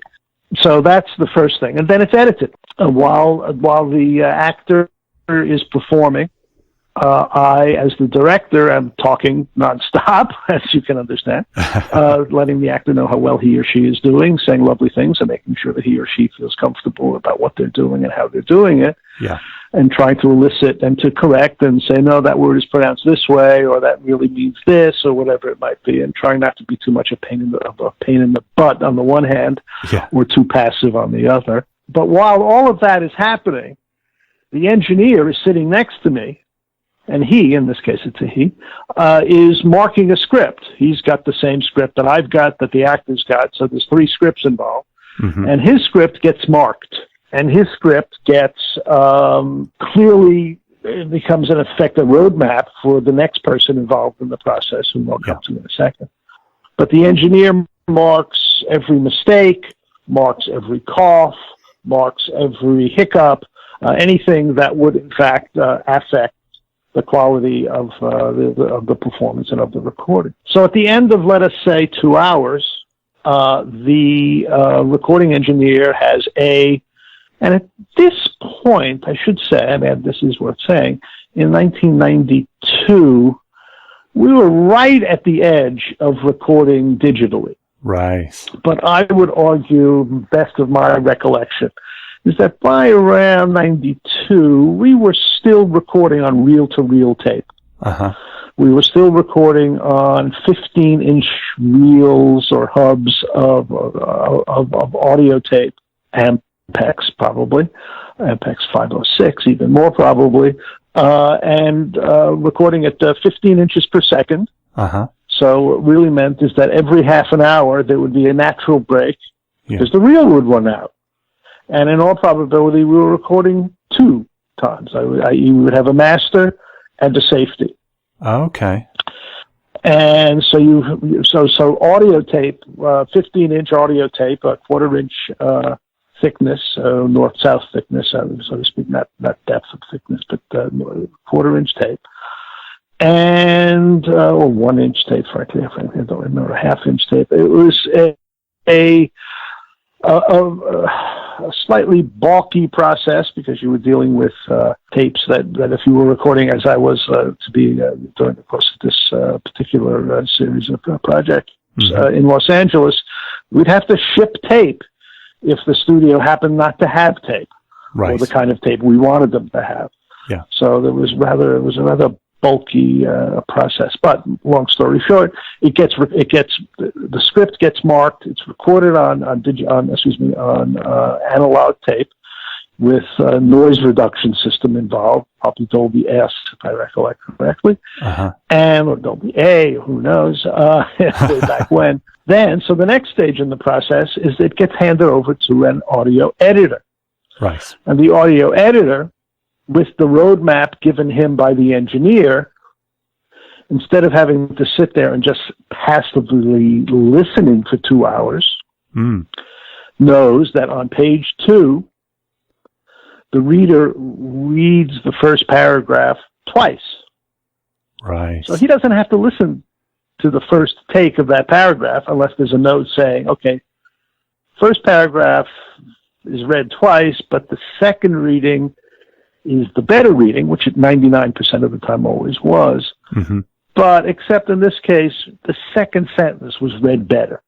So that's the first thing. And then it's edited. While the actor is performing, I, as the director, am talking nonstop, as you can understand, letting the actor know how well he or she is doing, saying lovely things, and making sure that he or she feels comfortable about what they're doing and how they're doing it, and trying to elicit and to correct and say, no, that word is pronounced this way, or that really means this, or whatever it might be, and trying not to be too much a pain in the butt on the one hand, or too passive on the other. But while all of that is happening, the engineer is sitting next to me, and he, in this case it's a he, is marking a script. He's got the same script that I've got, that the actor's got, so there's 3 scripts involved. And his script gets marked, and his script gets clearly, it becomes in effect a roadmap for the next person involved in the process, whom I'll come to in a second. But the engineer marks every mistake, marks every cough, marks every hiccup, anything that would in fact affect the quality of the performance and of the recording. So at the end of, let us say, 2 hours, the recording engineer has and at this point, I should say, I mean, this is worth saying, in 1992, we were right at the edge of recording digitally. Right. But I would argue, best of my recollection, is that by around 92, we were still recording on reel-to-reel tape. We were still recording on 15-inch reels or hubs of audio tape, Ampex probably, Ampex 506 even more probably, and recording at 15 inches per second. So what really meant is that every half an hour there would be a natural break because the reel would run out. And in all probability, we were recording 2 times. You would have a master and a safety. Okay. And so so audio tape, 15-inch audio tape, a 1/4-inch thickness, north-south thickness, so to speak, not depth of thickness, but 1/4-inch tape, and or 1-inch tape. Frankly, I don't remember, 1/2-inch tape. It was a slightly bulky process because you were dealing with tapes that if you were recording, as I was to be during the course of this particular series of projects in Los Angeles, we'd have to ship tape if the studio happened not to have tape, or the kind of tape we wanted them to have. So it was a rather bulky process. But long story short, the script gets marked. It's recorded on analog tape with a noise reduction system involved, probably Dolby S if I recollect correctly, and or Dolby A, who knows, way back when. Then, so the next stage in the process is it gets handed over to an audio editor. Right. And the audio editor, with the roadmap given him by the engineer, instead of having to sit there and just passively listening for 2 hours, knows that on page 2, the reader reads the first paragraph twice. Right. So he doesn't have to listen to the first take of that paragraph unless there's a note saying, okay, first paragraph is read twice, but the second reading is the better reading, which at 99% of the time always was. Mm-hmm. But except in this case, the second sentence was read better.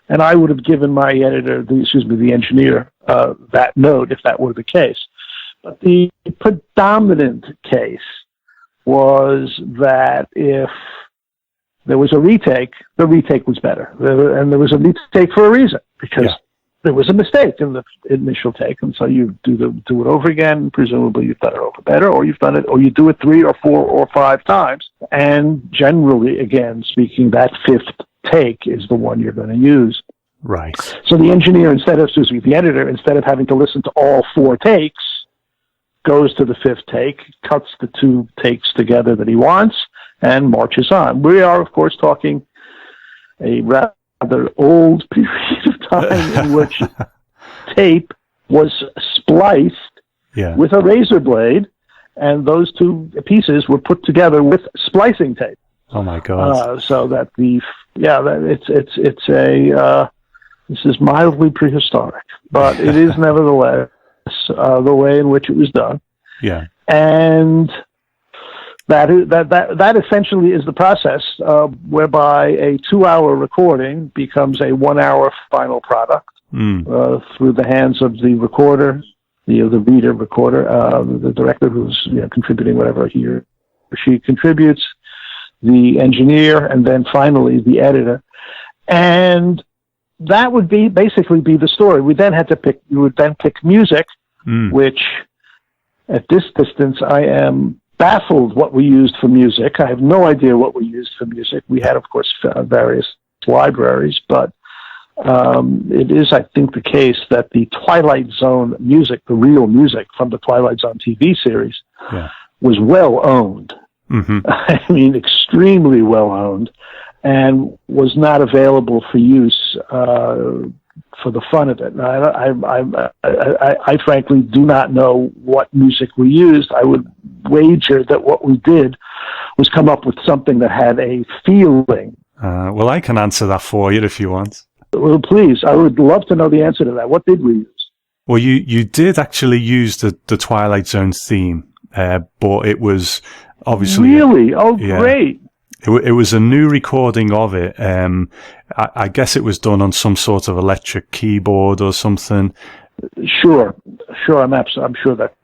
And I would have given my editor, the engineer, that note if that were the case. But the predominant case was that if there was a retake, the retake was better. And there was a retake for a reason, because there was a mistake in the initial take, and so you do it over again. Presumably you've done it over better, or you've done it, or you do it 3 or 4 or 5 times. And generally, again speaking, that fifth take is the one you're going to use. Right. So the engineer, the editor, instead of having to listen to all 4 takes, goes to the 5th take, cuts the 2 takes together that he wants, and marches on. We are, of course, talking a rather old period of time in which tape was spliced with a razor blade, and those 2 pieces were put together with splicing tape. Oh my God! So that this is mildly prehistoric, but it is nevertheless the way in which it was done. Yeah, and that essentially is the process whereby a 2-hour recording becomes a 1-hour final product through the hands of the recorder, the reader recorder, the director who's contributing whatever he or she contributes, the engineer, and then finally the editor. And that would basically be the story. We would then pick music, which at this distance I am baffled what we used for music. I have no idea what we used for music. We had, of course, various libraries, but it is, I think, the case that the Twilight Zone music, the real music from the Twilight Zone TV series, was well owned. Mm-hmm. I mean, extremely well owned, and was not available for use for the fun of it. I frankly do not know what music we used. I would wager that what we did was come up with something that had a feeling. Well, I can answer that for you if you want. Well, please. I would love to know the answer to that. What did we use? Well, you did actually use the Twilight Zone theme, but it was obviously... Really? Oh, great. It was a new recording of it. I guess it was done on some sort of electric keyboard or something. Sure. I'm sure that.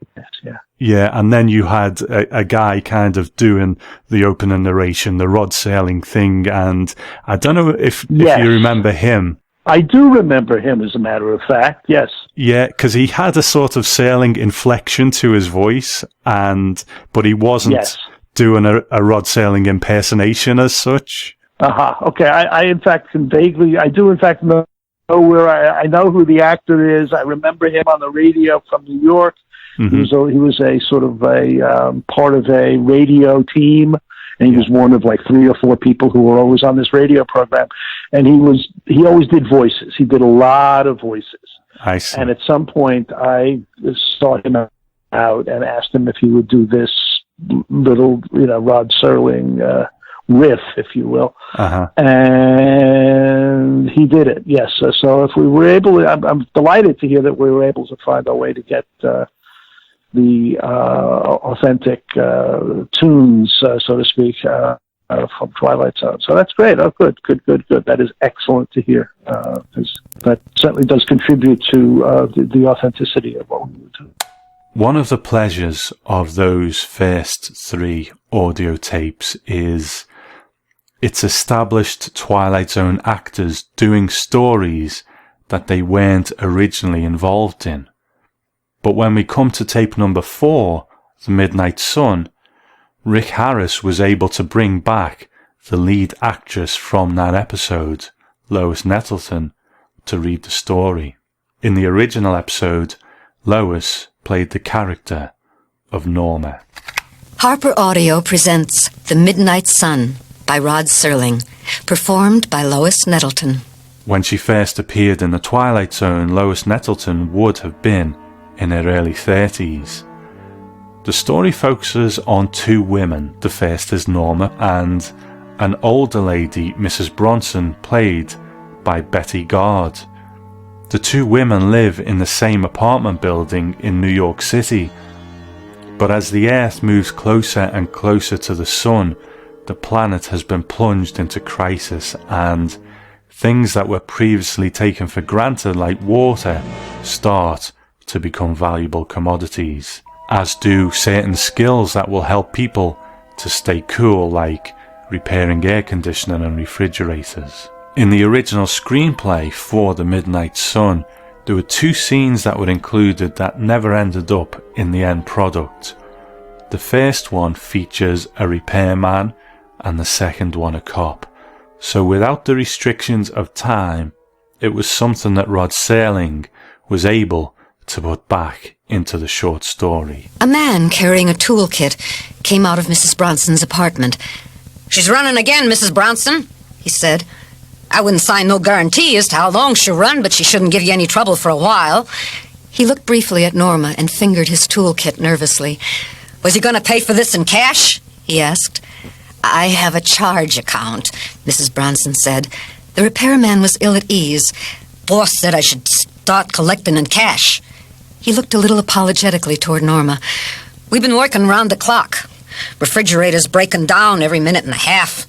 Yeah. Yeah, and then you had a guy kind of doing the opening narration, the Rod Serling thing, and I don't know if you remember him. I do remember him, as a matter of fact. Yes. Yeah, because he had a sort of Serling inflection to his voice, but he wasn't doing a Rod Serling impersonation as such. Okay. I in fact can vaguely. I do in fact know where I know who the actor is. I remember him on the radio from New York. Mm-hmm. He was a sort of a part of a radio team, and he was one of like 3 or 4 people who were always on this radio program. And he always did voices. He did a lot of voices. I see. And at some point, I sought him out and asked him if he would do this little, Rod Serling riff, if you will. And he did it. Yes. So if we were able, I'm delighted to hear that we were able to find a way to get the authentic tunes, so to speak, from Twilight Zone. So that's great. Oh, good. That is excellent to hear. That certainly does contribute to the authenticity of what we would do. One of the pleasures of those first 3 audio tapes is its established Twilight Zone actors doing stories that they weren't originally involved in. But when we come to tape number 4, The Midnight Sun, Rick Harris was able to bring back the lead actress from that episode, Lois Nettleton, to read the story. In the original episode, Lois played the character of Norma. Harper Audio presents The Midnight Sun by Rod Serling, performed by Lois Nettleton. When she first appeared in the Twilight Zone, Lois Nettleton would have been in her early 30s. The story focuses on 2 women. The first is Norma and an older lady, Mrs. Bronson, played by Betty Gard. The 2 women live in the same apartment building in New York City, But as the Earth moves closer and closer to the Sun, the planet has been plunged into crisis, and things that were previously taken for granted, like water, start to become valuable commodities, as do certain skills that will help people to stay cool, like repairing air conditioning and refrigerators. In the original screenplay for The Midnight Sun, there were 2 scenes that were included that never ended up in the end product. The first one features a repairman and the second one a cop. So without the restrictions of time, it was something that Rod Serling was able to put back into the short story. A man carrying a toolkit came out of Mrs. Bronson's apartment. "She's running again, Mrs. Bronson," he said. "I wouldn't sign no guarantee as to how long she'll run, but she shouldn't give you any trouble for a while." He looked briefly at Norma and fingered his toolkit nervously. "Was he going to pay for this in cash?" he asked. "I have a charge account," Mrs. Bronson said. The repairman was ill at ease. "Boss said I should start collecting in cash." He looked a little apologetically toward Norma. "We've been working round the clock. Refrigerator's breaking down every minute and a half.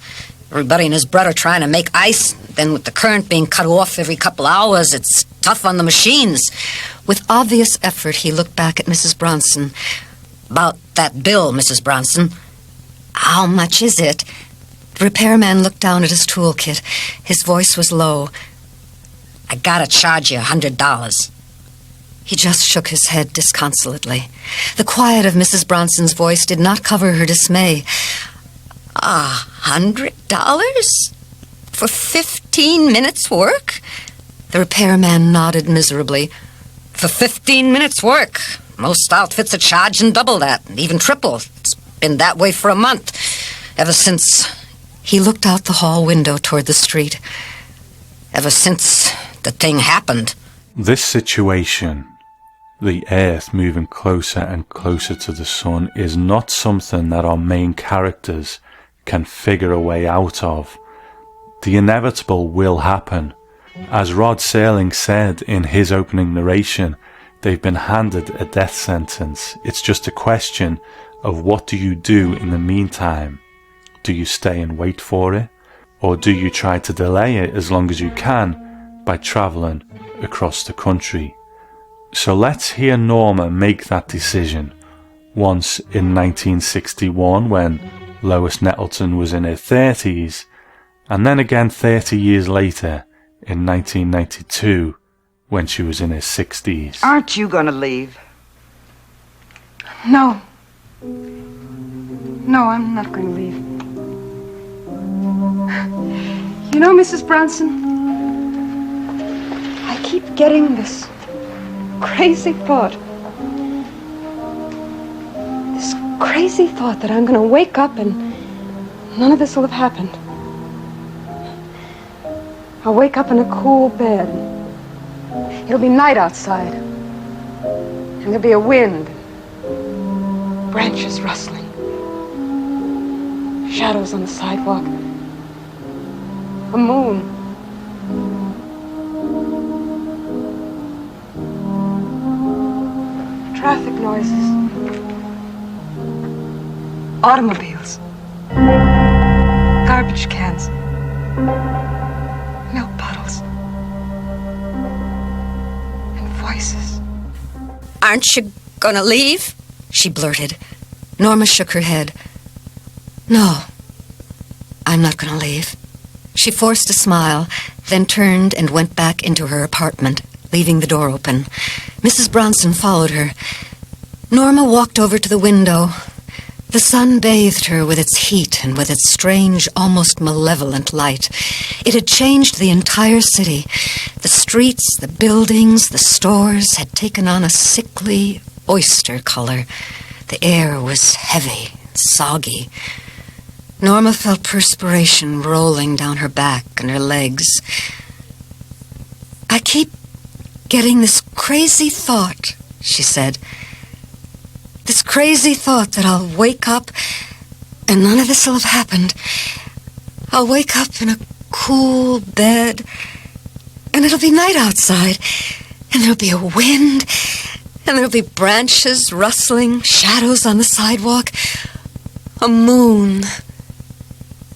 Everybody and his brother trying to make ice. Then with the current being cut off every couple hours, it's tough on the machines." With obvious effort, he looked back at Mrs. Bronson. "About that bill, Mrs. Bronson." "How much is it?" The repairman looked down at his toolkit. His voice was low. "I gotta charge you $100. He just shook his head disconsolately. The quiet of Mrs. Bronson's voice did not cover her dismay. $100? For 15 minutes' work? The repairman nodded miserably. For 15 minutes' work. Most outfits are charging double that, and even triple. It's been that way for a month. Ever since... He looked out the hall window toward the street. Ever since the thing happened. This situation, the Earth moving closer and closer to the Sun, is not something that our main characters can figure a way out of. The inevitable will happen. As Rod Serling said in his opening narration, they've been handed a death sentence. It's just a question of what do you do in the meantime? Do you stay and wait for it? Or do you try to delay it as long as you can by travelling across the country? So let's hear Norma make that decision. Once in 1961 when Lois Nettleton was in her 30s, and then again 30 years later in 1992 when she was in her 60s. Aren't you gonna leave? No. No, I'm not going to leave. You know, Mrs. Bronson, I keep getting this crazy thought. This crazy thought that I'm going to wake up and none of this will have happened. I'll wake up in a cool bed. It'll be night outside. And there'll be a wind. Branches rustling. Shadows on the sidewalk. A moon. Traffic noises. Automobiles. Garbage cans. Milk bottles. And voices. "Aren't you gonna leave?" she blurted. Norma shook her head. "No, I'm not gonna leave." She forced a smile, then turned and went back into her apartment, leaving the door open. Mrs. Bronson followed her. Norma walked over to the window. The sun bathed her with its heat and with its strange, almost malevolent light. It had changed the entire city. The streets, the buildings, the stores had taken on a sickly oyster color. The air was heavy, soggy. Norma felt perspiration rolling down her back and her legs. "I keep getting this crazy thought," she said. "This crazy thought that I'll wake up and none of this will have happened. I'll wake up in a cool bed and it'll be night outside and there'll be a wind And there'll be branches rustling, shadows on the sidewalk, a moon.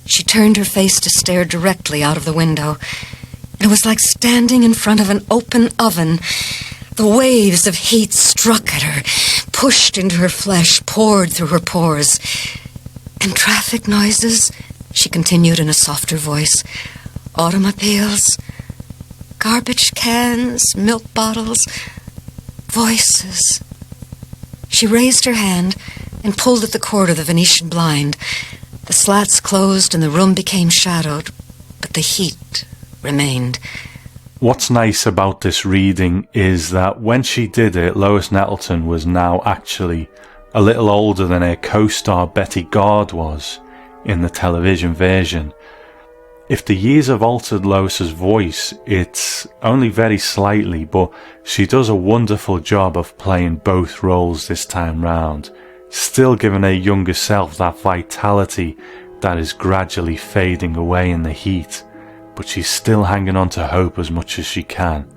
She turned her face to stare directly out of the window. It was like standing in front of an open oven. The waves of heat struck at her, pushed into her flesh, poured through her pores. And traffic noises, she continued in a softer voice. Automobiles, garbage cans, milk bottles, voices. She raised her hand and pulled at the cord of the Venetian blind. The slats closed and the room became shadowed, but the heat remained. What's nice about this reading is that when she did it, Lois Nettleton was now actually a little older than her co-star Betty Gard was in the television version. If the years have altered Lois's voice, it's only very slightly, but she does a wonderful job of playing both roles this time round, still giving her younger self that vitality that is gradually fading away in the heat, but she's still hanging on to hope as much as she can.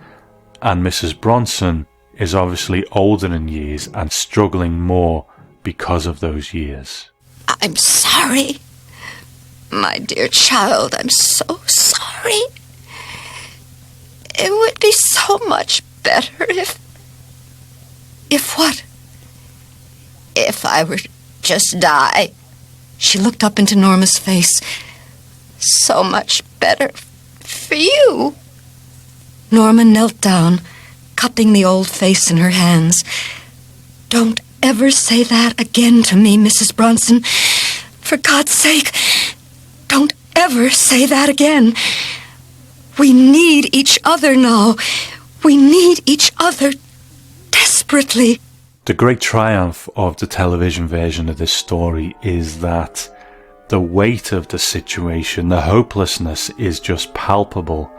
And Mrs. Bronson is obviously older in years and struggling more because of those years. I'm sorry. My dear child, I'm so sorry. It would be so much better if what? If I were to just die. She looked up into Norma's face. So much better for you. Norma knelt down, cupping the old face in her hands. Don't ever say that again to me, Mrs. Bronson. For God's sake, don't ever say that again. We need each other now. We need each other desperately. The great triumph of the television version of this story is that the weight of the situation, the hopelessness is just palpable,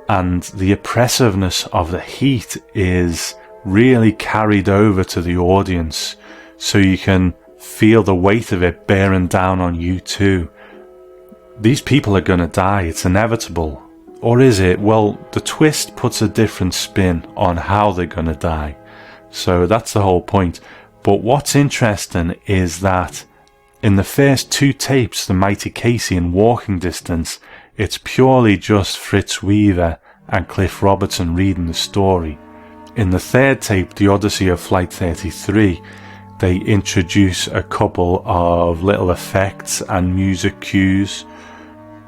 and the oppressiveness of the heat is really carried over to the audience, so you can feel the weight of it bearing down on you too. These people are going to die, it's inevitable. Or is it? Well, the twist puts a different spin on how they're going to die. So that's the whole point. But what's interesting is that in the first two tapes, The Mighty Casey and Walking Distance, it's purely just Fritz Weaver and Cliff Robertson reading the story. In the third tape, The Odyssey of Flight 33, they introduce a couple of little effects and music cues.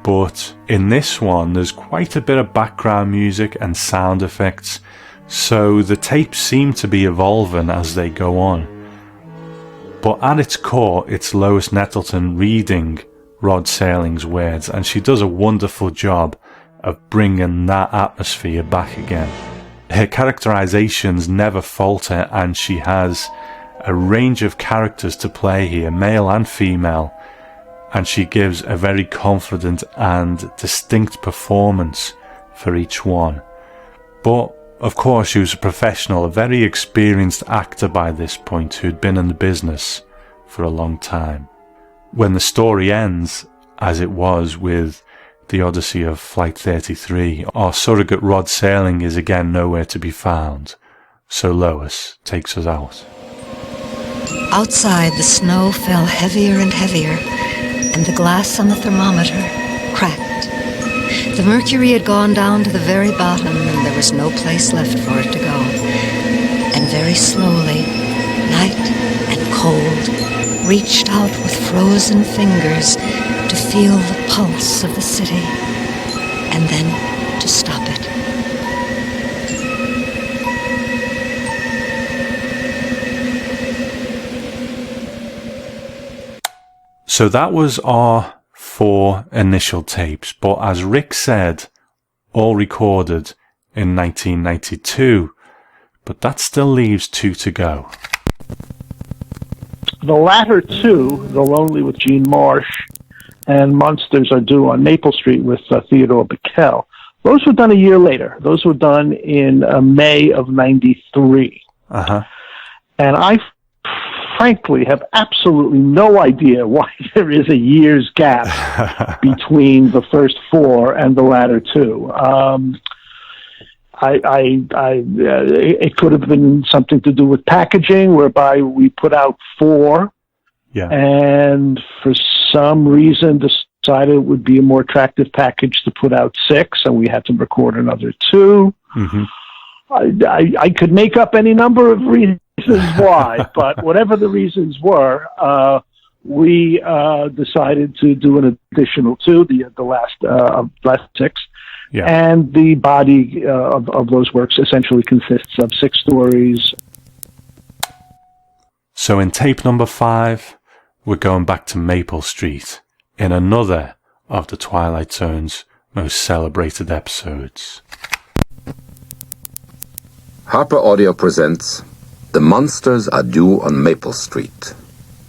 But in this one, there's quite a bit of background music and sound effects, so the tapes seem to be evolving as they go on. But at its core, it's Lois Nettleton reading Rod Serling's words, and she does a wonderful job of bringing that atmosphere back again. Her characterizations never falter, and she has a range of characters to play here, male and female, and she gives a very confident and distinct performance for each one. But of course, she was a professional, a very experienced actor by this point, who'd been in the business for a long time. When the story ends, as it was with The Odyssey of Flight 33, our surrogate Rod Serling is again nowhere to be found, so Lois takes us out. Outside, the snow fell heavier and heavier, and the glass on the thermometer cracked. The mercury had gone down to the very bottom, and there was no place left for it to go. And very slowly, night and cold reached out with frozen fingers to feel the pulse of the city, and then to stop it. So that was our 4 initial tapes, but as Rick said, all recorded in 1992, but that still leaves 2 to go. The latter 2, The Lonely with Jean Marsh and Monsters Are Due on Maple Street with Theodore Bickel, those were done a year later. Those were done in May of 93. Uh-huh. And I frankly have absolutely no idea why there is a year's gap between the first 4 and the latter 2. It could have been something to do with packaging, whereby we put out 4, and for some reason decided it would be a more attractive package to put out 6, and we had to record another 2. Mm-hmm. I could make up any number of reasons why, but whatever the reasons were, we decided to do an additional 2, the last 6. Yeah. And the body of those works essentially consists of 6 stories. So in tape number 5, we're going back to Maple Street in another of the Twilight Zone's most celebrated episodes. Harper Audio presents The Monsters Are Due on Maple Street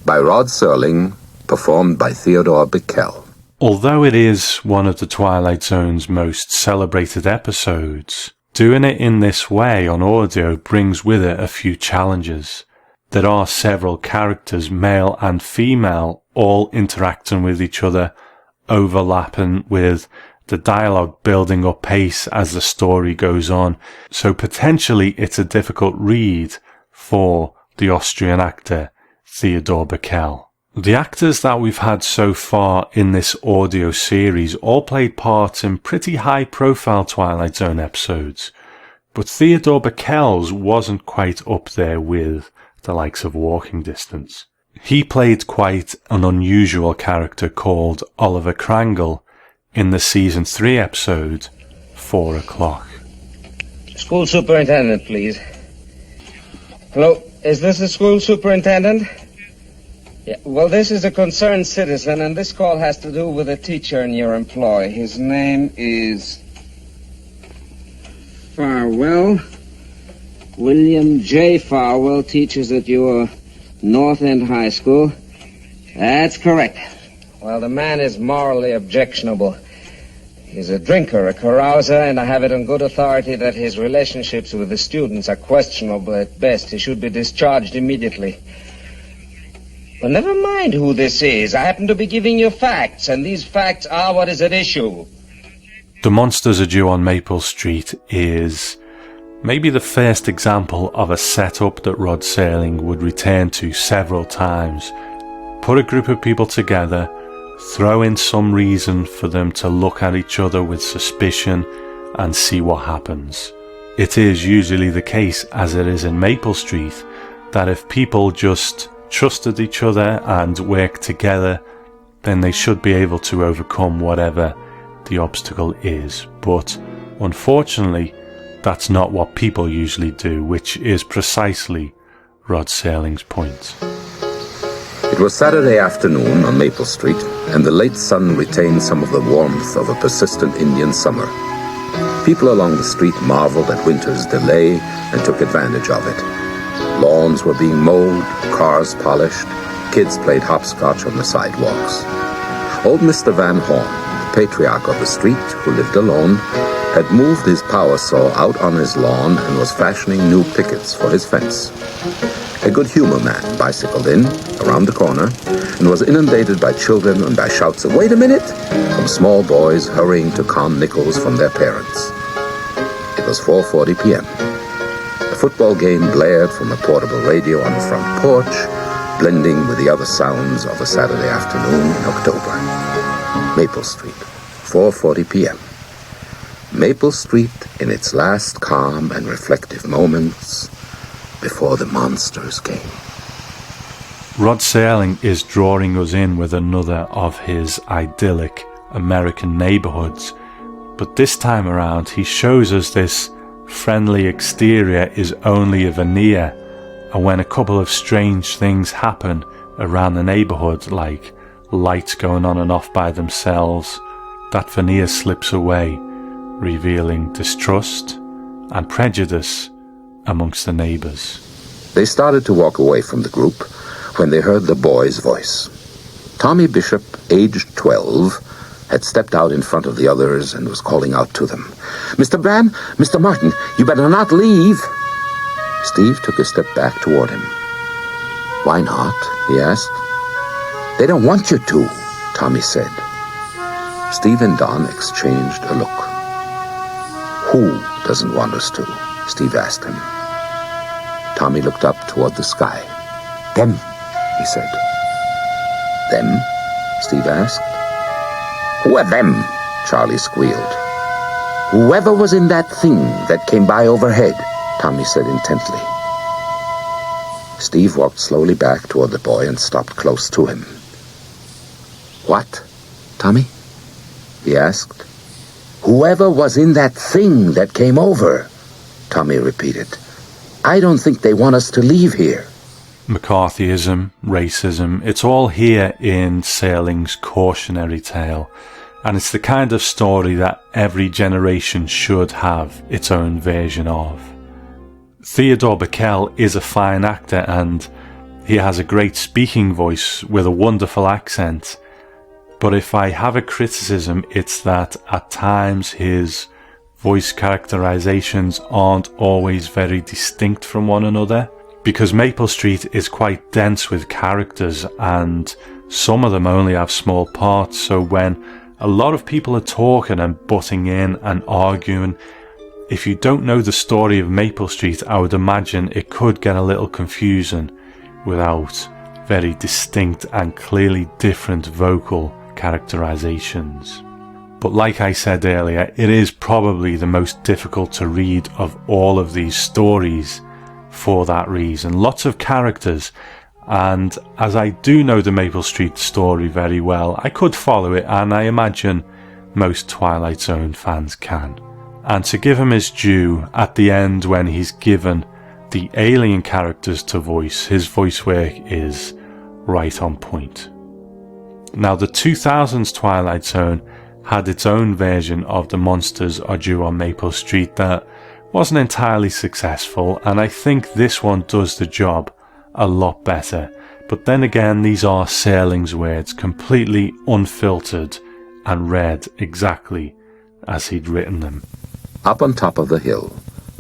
by Rod Serling, performed by Theodore Bickel. Although it is one of the Twilight Zone's most celebrated episodes, doing it in this way on audio brings with it a few challenges. There are several characters, male and female, all interacting with each other, overlapping with the dialogue building up pace as the story goes on. So potentially it's a difficult read for the Austrian actor Theodore Bickel. The actors that we've had so far in this audio series all played parts in pretty high-profile Twilight Zone episodes, but Theodore Bickel's wasn't quite up there with the likes of Walking Distance. He played quite an unusual character called Oliver Krangle in the Season 3 episode, 4 o'clock. School superintendent, please. Hello, is this the school superintendent? Yeah, well, this is a concerned citizen, and this call has to do with a teacher in your employ. His name is Farwell. William J. Farwell teaches at your North End High School. That's correct. Well, the man is morally objectionable. He's a drinker, a carouser, and I have it on good authority that his relationships with the students are questionable at best. He should be discharged immediately. Well, never mind who this is. I happen to be giving you facts, and these facts are what is at issue. The Monsters Are Due on Maple Street is maybe the first example of a setup that Rod Serling would return to several times. Put a group of people together, throw in some reason for them to look at each other with suspicion and see what happens. It is usually the case, as it is in Maple Street, that if people just trusted each other and worked together, then they should be able to overcome whatever the obstacle is. But unfortunately, that's not what people usually do, which is precisely Rod Serling's point. It was Saturday afternoon on Maple Street, and the late sun retained some of the warmth of a persistent Indian summer. People along the street marveled at winter's delay and took advantage of it. Lawns were being mowed, cars polished, kids played hopscotch on the sidewalks. Old Mr. Van Horn, the patriarch of the street, who lived alone, had moved his power saw out on his lawn and was fashioning new pickets for his fence. A good humor man bicycled in, around the corner, and was inundated by children and by shouts of, "Wait a minute!" from small boys hurrying to con nickels from their parents. It was 4:40 p.m. The football game blared from a portable radio on the front porch, blending with the other sounds of a Saturday afternoon in October. Maple Street, 4:40 p.m. Maple Street in its last calm and reflective moments before the monsters came. Rod Serling is drawing us in with another of his idyllic American neighborhoods, but this time around he shows us this friendly exterior is only a veneer, and when a couple of strange things happen around the neighborhood, like lights going on and off by themselves, that veneer slips away, revealing distrust and prejudice amongst the neighbors. They started to walk away from the group when they heard the boy's voice. Tommy Bishop, aged 12, had stepped out in front of the others and was calling out to them. "Mr. Bran, Mr. Martin, you better not leave." Steve took a step back toward him. "Why not?" he asked. "They don't want you to," Tommy said. Steve and Don exchanged a look. "Who doesn't want us to?" Steve asked him. Tommy looked up toward the sky. "Them," he said. "Them?" Steve asked. "Who are them?" Charlie squealed. "Whoever was in that thing that came by overhead," Tommy said intently. Steve walked slowly back toward the boy and stopped close to him. "What, Tommy?" he asked. "Whoever was in that thing that came over," Tommy repeated. "I don't think they want us to leave here." McCarthyism, racism, it's all here in Serling's cautionary tale, and it's the kind of story that every generation should have its own version of. Theodore Bickel is a fine actor, and he has a great speaking voice with a wonderful accent, but if I have a criticism, it's that at times his voice characterizations aren't always very distinct from one another, because Maple Street is quite dense with characters and some of them only have small parts, so when a lot of people are talking and butting in and arguing, if you don't know the story of Maple Street, I would imagine it could get a little confusing without very distinct and clearly different vocal characterizations. But like I said earlier, it is probably the most difficult to read of all of these stories for that reason. Lots of characters, and as I do know the Maple Street story very well, I could follow it, and I imagine most Twilight Zone fans can. And to give him his due, at the end when he's given the alien characters to voice, his voice work is right on point. Now, the 2000s Twilight Zone had its own version of The Monsters Are Due on Maple Street that wasn't entirely successful, and I think this one does the job a lot better. But then again, these are Serling's words, completely unfiltered and read exactly as he'd written them. Up on top of the hill,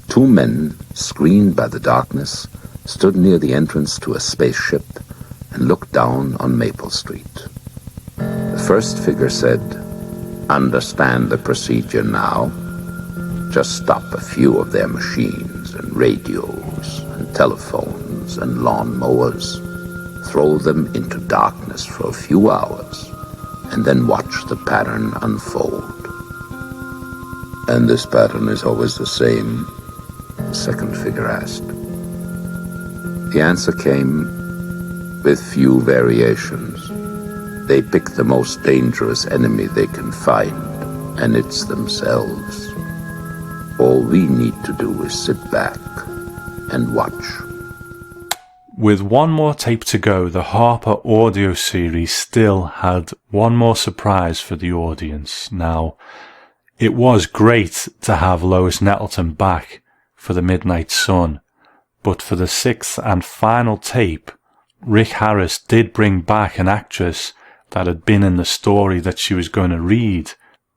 two men, screened by the darkness, stood near the entrance to a spaceship and looked down on Maple Street. The first figure said, "Understand the procedure now? Just stop a few of their machines and radios and telephones and lawn mowers, throw them into darkness for a few hours, and then watch the pattern unfold." "And this pattern is always the same?" the second figure asked. The answer came, "With few variations. They pick the most dangerous enemy they can find, and it's themselves. All we need to do is sit back and watch." With one more tape to go, the Harper audio series still had one more surprise for the audience. Now, it was great to have Lois Nettleton back for the Midnight Sun, but for the sixth and final tape, Rick Harris did bring back an actress that had been in the story that she was going to read,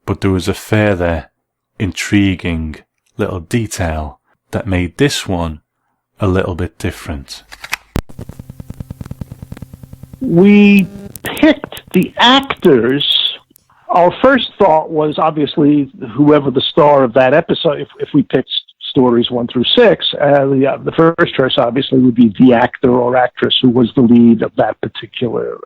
but there was a further intriguing little detail that made this one a little bit different. We picked the actors. Our first thought was obviously whoever the star of that episode, if we picked stories 1 through 6, the first choice obviously would be the actor or actress who was the lead of that particular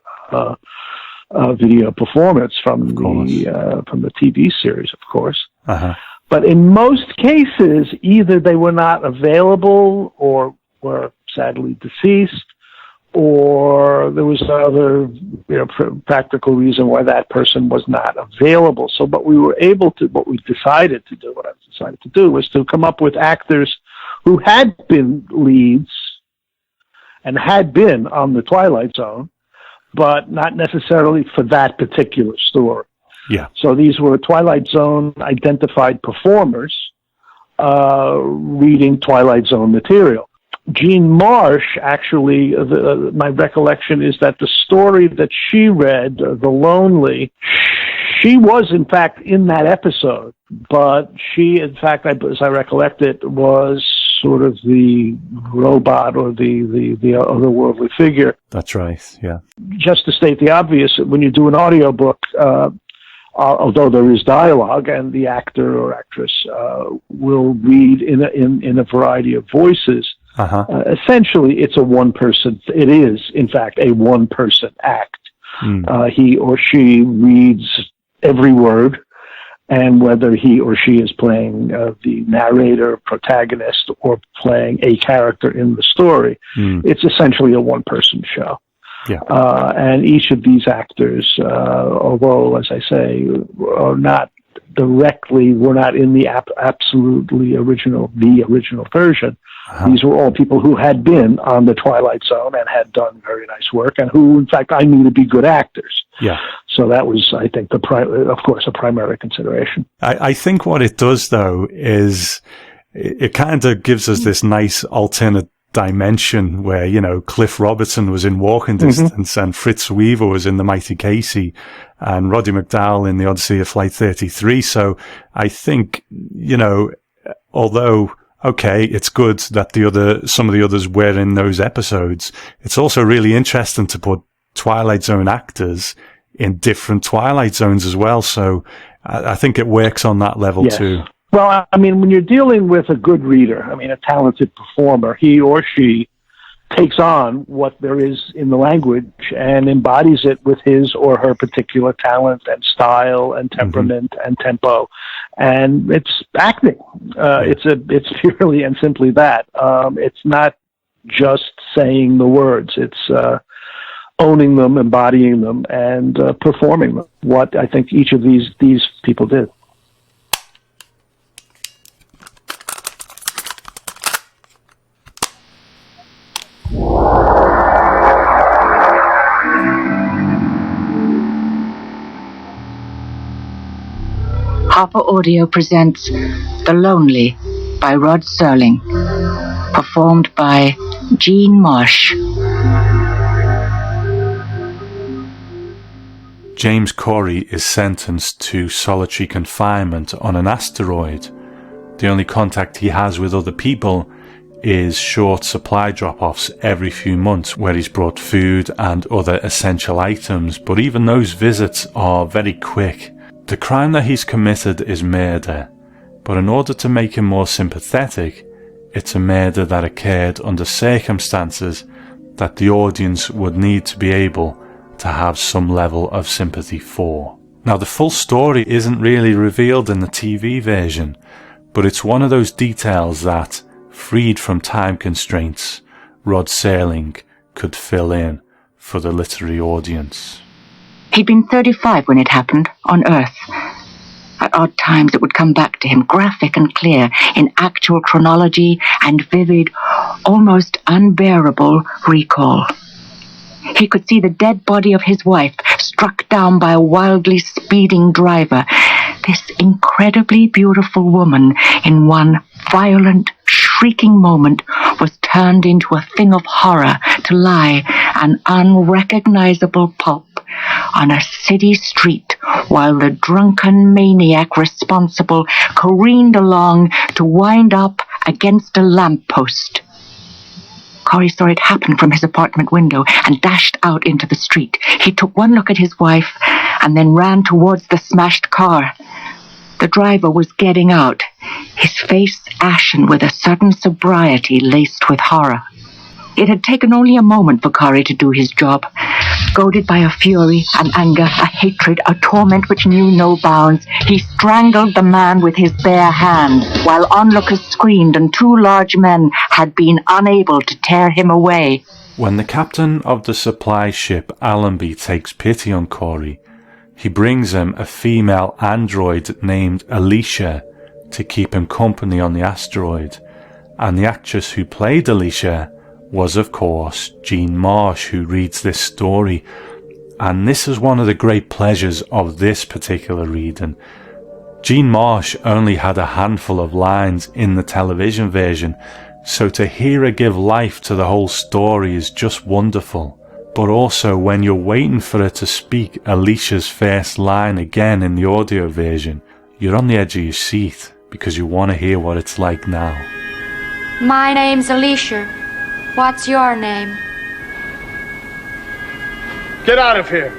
video performance from the TV series, of course. Uh-huh. But in most cases, either they were not available or were sadly deceased, or there was another practical reason why that person was not available. So what we decided to do was to come up with actors who had been leads and had been on the Twilight Zone, but not necessarily for that particular story. Yeah. So these were Twilight Zone identified performers reading Twilight Zone material. Jean Marsh, actually, my recollection is that the story that she read, The Lonely, she was in fact in that episode, but she, in fact, as I recollect it, was sort of the robot or the otherworldly figure. That's right, yeah. Just to state the obvious, when you do an audiobook, although there is dialogue, and the actor or actress will read in a variety of voices. Essentially, it's a one-person. It is, in fact, a one-person act. He or she reads every word, and whether he or she is playing the narrator, protagonist, or playing a character in the story, it's essentially a one-person show. Yeah. And each of these actors, although, as I say, are not directly, were not in the absolutely original version. These were all people who had been on the Twilight Zone and had done very nice work, and who, in fact, I knew to be good actors. Yeah. So that was, I think, of course, a primary consideration. I think what it does, though, is it kind of gives us this nice alternate dimension where, you know, Cliff Robertson was in Walking Distance and Fritz Weaver was in The Mighty Casey and Roddy McDowall in The Odyssey of Flight 33. So I think, you know, although, okay, it's good that some of the others were in those episodes, it's also really interesting to put Twilight Zone actors in different Twilight Zones as well. So I think it works on that level too. Well, I mean, when you're dealing with a good reader, I mean, a talented performer, he or she takes on what there is in the language and embodies it with his or her particular talent and style and temperament and tempo. And it's acting. It's purely and simply that. It's not just saying the words. It's owning them, embodying them, and performing them. What I think each of these people did. Harper Audio presents The Lonely by Rod Serling, performed by Jean Marsh. James Corey is sentenced to solitary confinement on an asteroid. The only contact he has with other people is short supply drop-offs every few months where he's brought food and other essential items, but even those visits are very quick. The crime that he's committed is murder, but in order to make him more sympathetic, it's a murder that occurred under circumstances that the audience would need to be able to have some level of sympathy for. Now, the full story isn't really revealed in the TV version, but it's one of those details that, freed from time constraints, Rod Serling could fill in for the literary audience. He'd been 35 when it happened, on Earth. At odd times it would come back to him, graphic and clear, in actual chronology and vivid, almost unbearable recall. He could see the dead body of his wife, struck down by a wildly speeding driver. This incredibly beautiful woman, in one violent, shrieking moment, was turned into a thing of horror to lie, an unrecognizable pulp, on a city street, while the drunken maniac responsible careened along to wind up against a lamppost. Corey saw it happen from his apartment window and dashed out into the street. He took one look at his wife and then ran towards the smashed car. The driver was getting out, his face ashen with a sudden sobriety laced with horror. It had taken only a moment for Corey to do his job. Goaded by a fury, an anger, a hatred, a torment which knew no bounds, he strangled the man with his bare hand, while onlookers screamed and two large men had been unable to tear him away. When the captain of the supply ship Allenby takes pity on Corey, he brings him a female android named Alicia to keep him company on the asteroid, and the actress who played Alicia was, of course, Jean Marsh, who reads this story. And this is one of the great pleasures of this particular reading. Jean Marsh only had a handful of lines in the television version, so to hear her give life to the whole story is just wonderful. But also, when you're waiting for her to speak Alicia's first line again in the audio version, you're on the edge of your seat because you want to hear what it's like now. My name's Alicia. What's your name? Get out of here.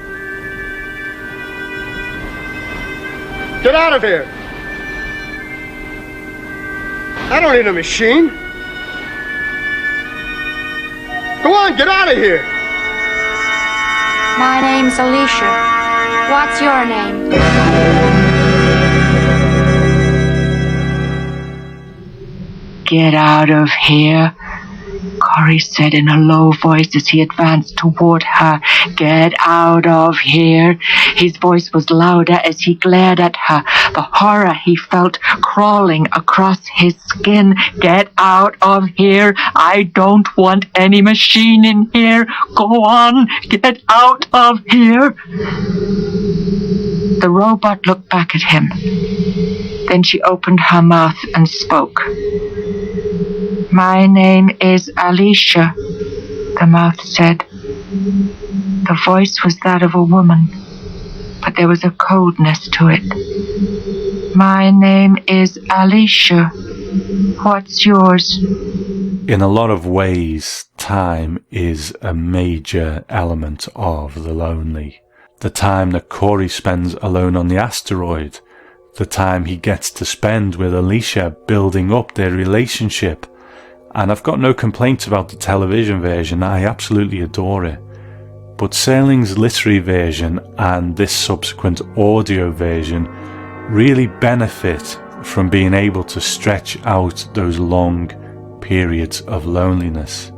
Get out of here! I don't need a machine. Go on, get out of here! My name's Alicia. What's your name? Get out of here, Corey said in a low voice as he advanced toward her. Get out of here. His voice was louder as he glared at her, the horror he felt crawling across his skin. Get out of here. I don't want any machine in here. Go on, get out of here. The robot looked back at him. Then she opened her mouth and spoke. My name is Alicia, the mouth said. The voice was that of a woman, but there was a coldness to it. My name is Alicia. What's yours? In a lot of ways, time is a major element of The Lonely. The time that Corey spends alone on the asteroid, the time he gets to spend with Alicia building up their relationship. And I've got no complaints about the television version, I absolutely adore it. But Serling's literary version and this subsequent audio version really benefit from being able to stretch out those long periods of loneliness.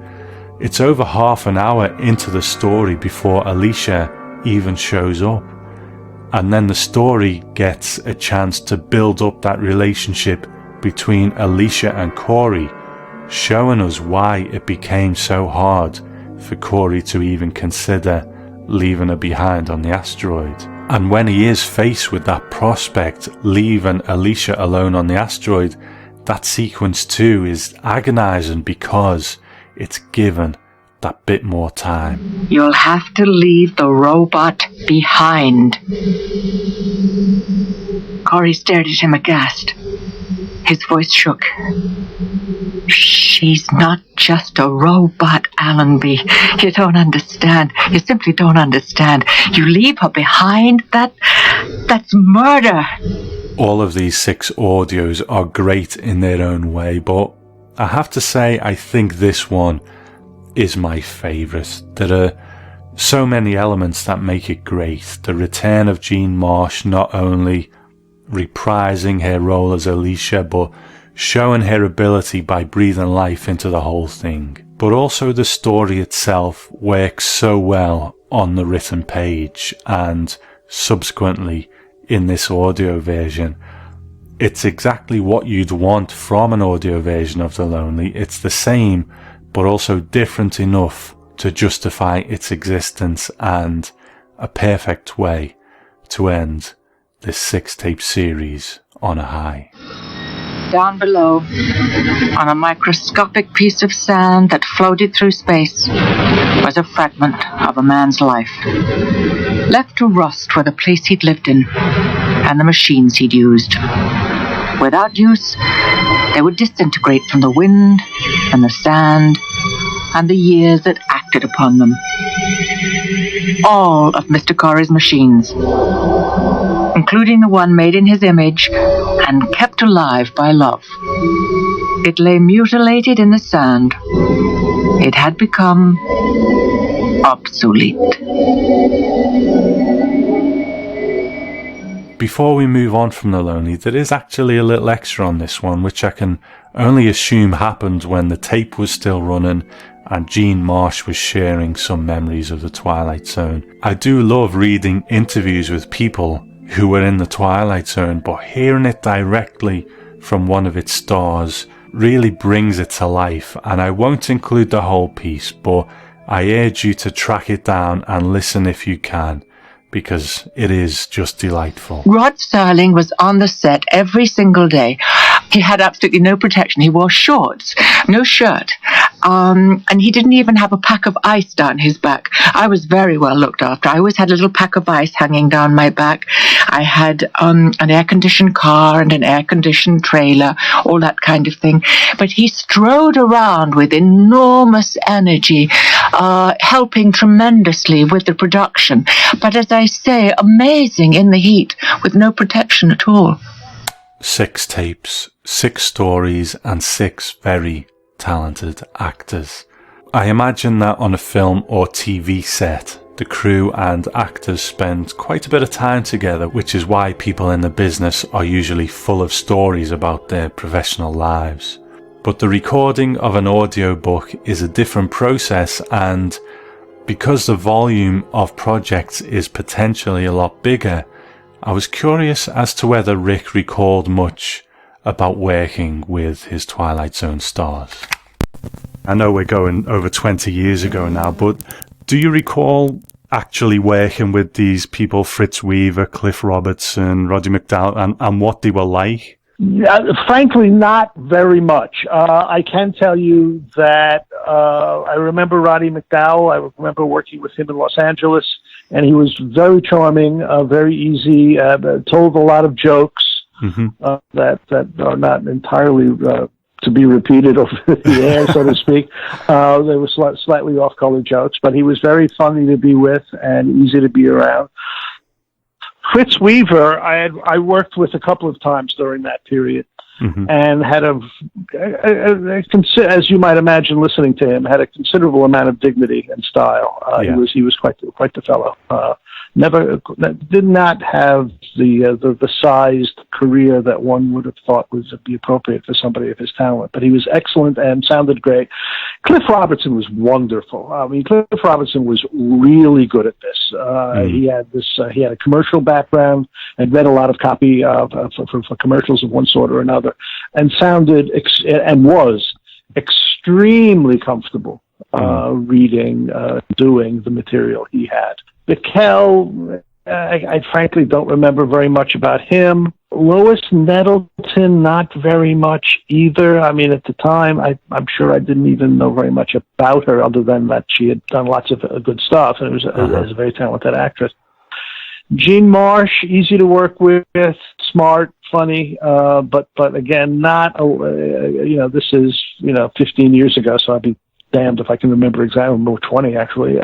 It's over half an hour into the story before Alicia even shows up. And then the story gets a chance to build up that relationship between Alicia and Corey, showing us why it became so hard for Corey to even consider leaving her behind on the asteroid. And when he is faced with that prospect, leaving Alicia alone on the asteroid, that sequence too is agonizing because it's given that bit more time. You'll have to leave the robot behind. Corey stared at him aghast. His voice shook. She's not just a robot, Allenby. You don't understand. You simply don't understand. You leave her behind? That's murder. All of these 6 audios are great in their own way, but I have to say I think this one is my favourite. There are so many elements that make it great. The return of Jean Marsh, not only reprising her role as Alicia, but showing her ability by breathing life into the whole thing. But also the story itself works so well on the written page, and subsequently in this audio version. It's exactly what you'd want from an audio version of The Lonely. It's the same, but also different enough to justify its existence, and a perfect way to end this 6-tape series on a high. Down below, on a microscopic piece of sand that floated through space, was a fragment of a man's life, left to rust where the place he'd lived in and the machines he'd used. Without use, they would disintegrate from the wind and the sand and the years that acted upon them. All of Mr. Corey's machines, including the one made in his image and kept alive by love. It lay mutilated in the sand. It had become obsolete. Before we move on from The Lonely, there is actually a little extra on this one, which I can only assume happened when the tape was still running and Jean Marsh was sharing some memories of the Twilight Zone. I do love reading interviews with people who were in the Twilight Zone, but hearing it directly from one of its stars really brings it to life. And I won't include the whole piece, but I urge you to track it down and listen if you can, because it is just delightful. Rod Serling was on the set every single day, He had absolutely no protection. He wore shorts, no shirt, and he didn't even have a pack of ice down his back. I was very well looked after. I always had a little pack of ice hanging down my back. I had an air-conditioned car and an air-conditioned trailer, all that kind of thing. But he strode around with enormous energy, helping tremendously with the production. But as I say, amazing in the heat, with no protection at all. 6 tapes, 6 stories, and 6 very talented actors. I imagine that on a film or TV set, the crew and actors spend quite a bit of time together, which is why people in the business are usually full of stories about their professional lives. But the recording of an audiobook is a different process, and because the volume of projects is potentially a lot bigger, I was curious as to whether Rick recalled much about working with his Twilight Zone stars. I know we're going over 20 years ago now, but do you recall actually working with these people, Fritz Weaver, Cliff Robertson, Roddy McDowell, and what they were like? Frankly, not very much. I can tell you that I remember Roddy McDowell. I remember working with him in Los Angeles, and he was very charming, very easy, told a lot of jokes that are not entirely to be repeated over the air, so to speak. They were slightly off-color jokes, but he was very funny to be with and easy to be around. Fritz Weaver, I worked with a couple of times during that period, and had as you might imagine, listening to him, had a considerable amount of dignity and style. He was quite the fellow. Did not have the sized career that one would have thought would be appropriate for somebody of his talent, but he was excellent and sounded great. Cliff Robertson was wonderful. I mean, Cliff Robertson was really good at this. He had a commercial background and read a lot of copy for commercials of one sort or another, and sounded and was extremely comfortable reading, doing the material he had. Mikkel, I frankly don't remember very much about him. Lois Nettleton, not very much either. I mean, at the time, I'm sure I didn't even know very much about her, other than that she had done lots of good stuff and was a very talented actress. Jean Marsh, easy to work with, smart, funny, but again, not, this is, 15 years ago, so I'd be damned if I can remember exactly, or 20 actually.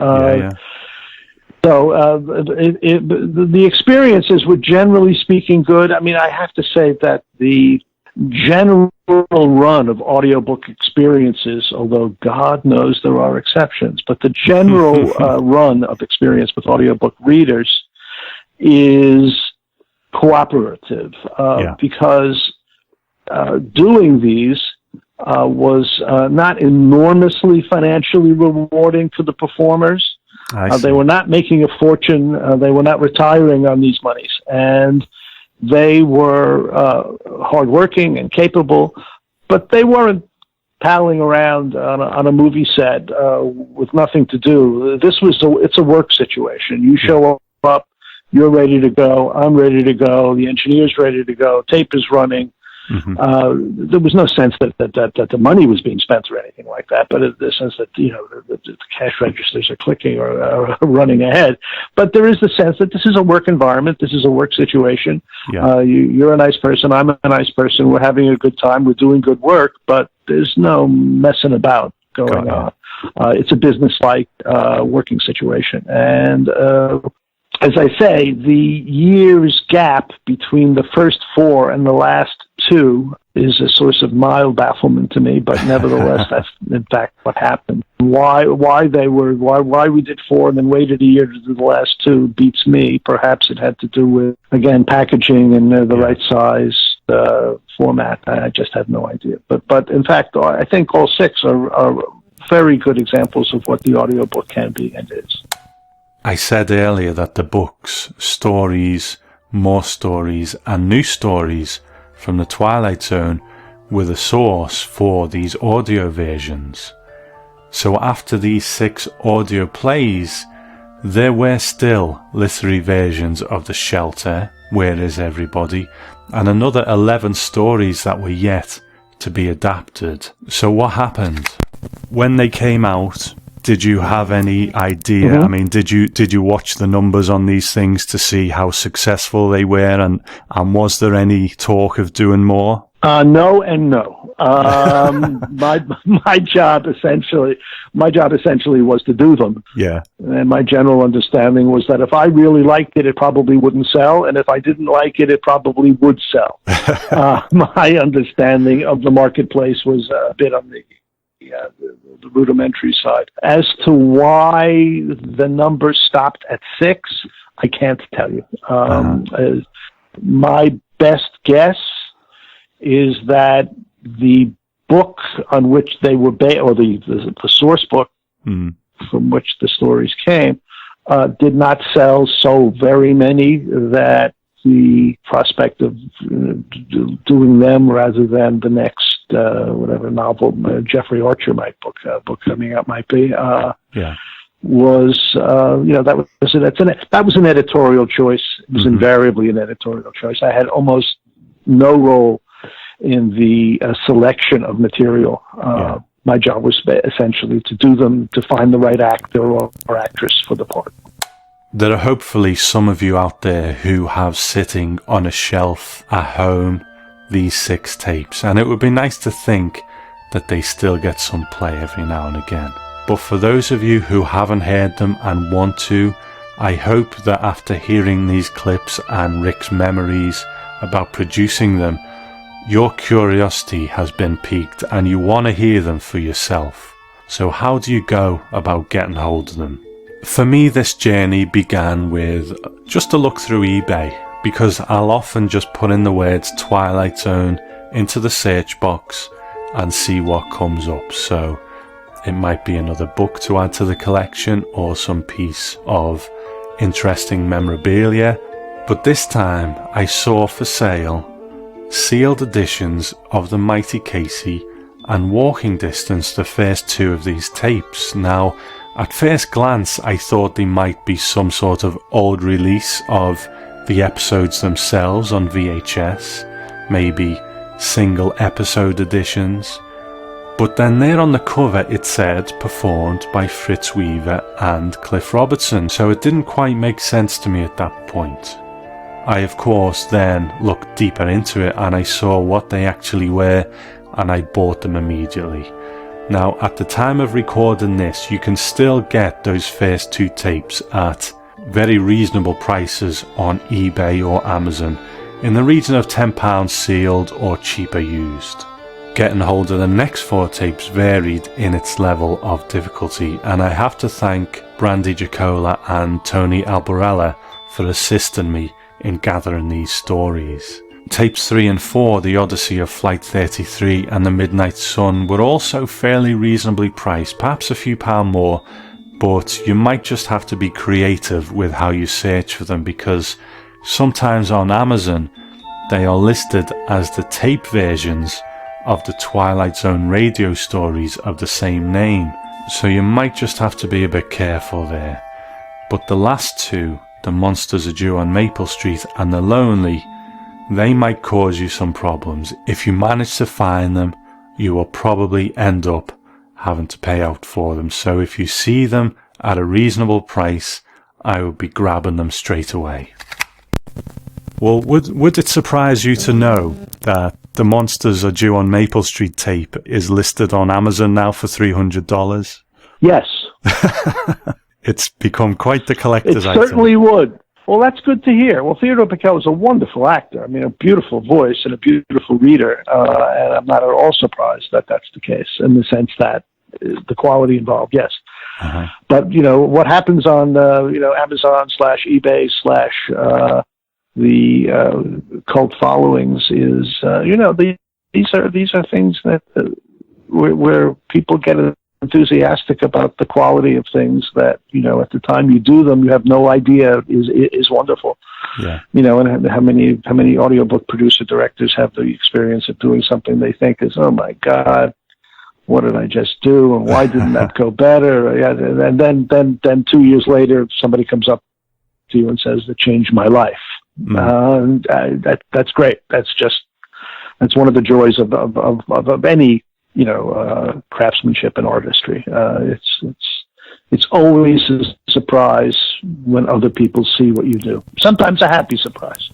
So the experiences were generally speaking good. I mean, I have to say that the general run of audiobook experiences, although God knows there are exceptions, but the general run of experience with audiobook readers is cooperative, because doing these was not enormously financially rewarding to the performers. They were not making a fortune. They were not retiring on these monies, and they were hardworking and capable, but they weren't palling around on a movie set with nothing to do. It's a work situation. You show up, you're ready to go. I'm ready to go. The engineer's ready to go. Tape is running. There was no sense that the money was being spent or anything like that, but in the sense that the cash registers are clicking or running ahead. But there is the sense that this is a work environment, this is a work situation. You're a nice person, I'm a nice person, we're having a good time, we're doing good work, but there's no messing about going on. It's a business-like working situation, and as I say, the year's gap between the first 4 and the last 2 is a source of mild bafflement to me, but nevertheless, that's in fact what happened. Why we did 4 and then waited a year to do the last 2 beats me. Perhaps it had to do with, again, packaging and the right size, format. I just have no idea. But in fact, I think all 6 are very good examples of what the audiobook can be and is. I said earlier that the books, stories, more stories, and new stories from the Twilight Zone were the source for these audio versions. So after these 6 audio plays, there were still literary versions of The Shelter, Where Is Everybody, and another 11 stories that were yet to be adapted. So what happened? When they came out, did you have any idea? I mean, did you watch the numbers on these things to see how successful they were, and was there any talk of doing more? No and no. My job essentially was to do them. Yeah. And my general understanding was that if I really liked it, it probably wouldn't sell, and if I didn't like it, it probably would sell. My understanding of the marketplace was a bit on the rudimentary side. As to why the number stopped at 6, I can't tell you. My best guess is that the book on which they were based, or the source book from which the stories came, did not sell so very many that the prospect of doing them rather than the next whatever novel Jeffrey Archer book coming out might be was that was an editorial choice. It was invariably an editorial choice. I had almost no role in the selection of material. My job was essentially to do them, to find the right actor or actress for the part. There are hopefully some of you out there who have sitting on a shelf at home these 6 tapes, and it would be nice to think that they still get some play every now and again. But for those of you who haven't heard them and want to, I hope that after hearing these clips and Rick's memories about producing them, your curiosity has been piqued and you want to hear them for yourself. So how do you go about getting hold of them? For me, this journey began with just a look through eBay, because I'll often just put in the words Twilight Zone into the search box and see what comes up. So it might be another book to add to the collection or some piece of interesting memorabilia. But this time I saw for sale sealed editions of The Mighty Casey and Walking Distance, the first 2 of these tapes. Now, at first glance, I thought they might be some sort of old release of the episodes themselves on VHS, maybe single episode editions. But then there on the cover it said performed by Fritz Weaver and Cliff Robertson, so it didn't quite make sense to me at that point. I of course then looked deeper into it and I saw what they actually were, and I bought them immediately. Now, at the time of recording this, you can still get those first 2 tapes at very reasonable prices on eBay or Amazon, in the region of £10 sealed or cheaper used. Getting hold of the next 4 tapes varied in its level of difficulty, and I have to thank Brandy Giacola and Tony Albarella for assisting me in gathering these stories. Tapes 3 and 4, The Odyssey of Flight 33 and The Midnight Sun, were also fairly reasonably priced, perhaps a few pound more, but you might just have to be creative with how you search for them, because sometimes on Amazon they are listed as the tape versions of the Twilight Zone radio stories of the same name, so you might just have to be a bit careful there. But the last 2, The Monsters Are Due on Maple Street and The Lonely, they might cause you some problems. If you manage to find them, you will probably end up having to pay out for them. So if you see them at a reasonable price, I would be grabbing them straight away. Well, would it surprise you to know that The Monsters Are Due on Maple Street tape is listed on Amazon now for $300? Yes. It's become quite the collector's item. It certainly would. Well, that's good to hear. Well, Theodore Bikel is a wonderful actor. I mean, a beautiful voice and a beautiful reader. And I'm not at all surprised that that's the case, in the sense that the quality involved, yes. Uh-huh. But, what happens on, Amazon /eBay / the cult followings is, these are things that where people get enthusiastic about the quality of things that, at the time you do them, you have no idea is wonderful. Yeah. And how many audiobook producer directors have the experience of doing something they think is, oh my God, what did I just do? And why didn't that go better? Yeah. And then 2 years later, somebody comes up to you and says, that changed my life. That's great. That's one of the joys of any craftsmanship and artistry. It's always a surprise when other people see what you do. Sometimes a happy surprise.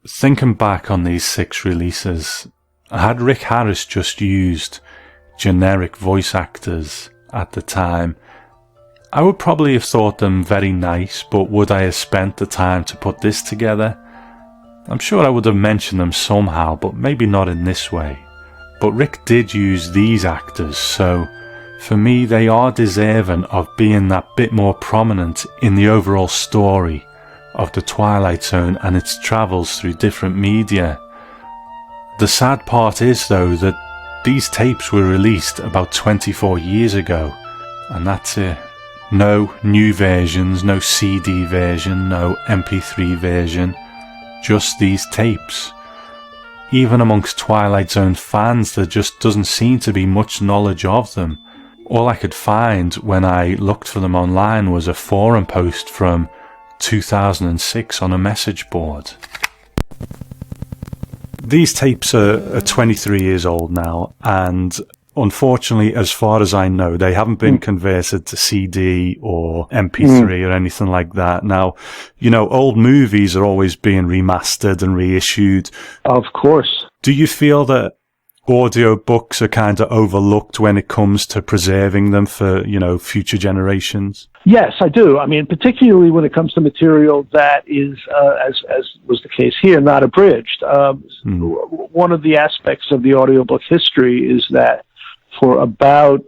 Thinking back on these 6 releases, had Rick Harris just used generic voice actors at the time, I would probably have thought them very nice, but would I have spent the time to put this together? I'm sure I would have mentioned them somehow, but maybe not in this way. But Rick did use these actors, so for me they are deserving of being that bit more prominent in the overall story of the Twilight Zone and its travels through different media. The sad part is, though, that these tapes were released about 24 years ago, and that's it. No new versions, no CD version, no MP3 version, just these tapes. Even amongst Twilight Zone fans, there just doesn't seem to be much knowledge of them. All I could find when I looked for them online was a forum post from 2006 on a message board. These tapes are 23 years old now, and unfortunately, as far as I know, they haven't been converted to CD or MP3 or anything like that. Now, old movies are always being remastered and reissued. Of course. Do you feel that audio books are kind of overlooked when it comes to preserving them for, future generations? Yes, I do. I mean, particularly when it comes to material that is, as was the case here, not abridged. One of the aspects of the audiobook history is that for about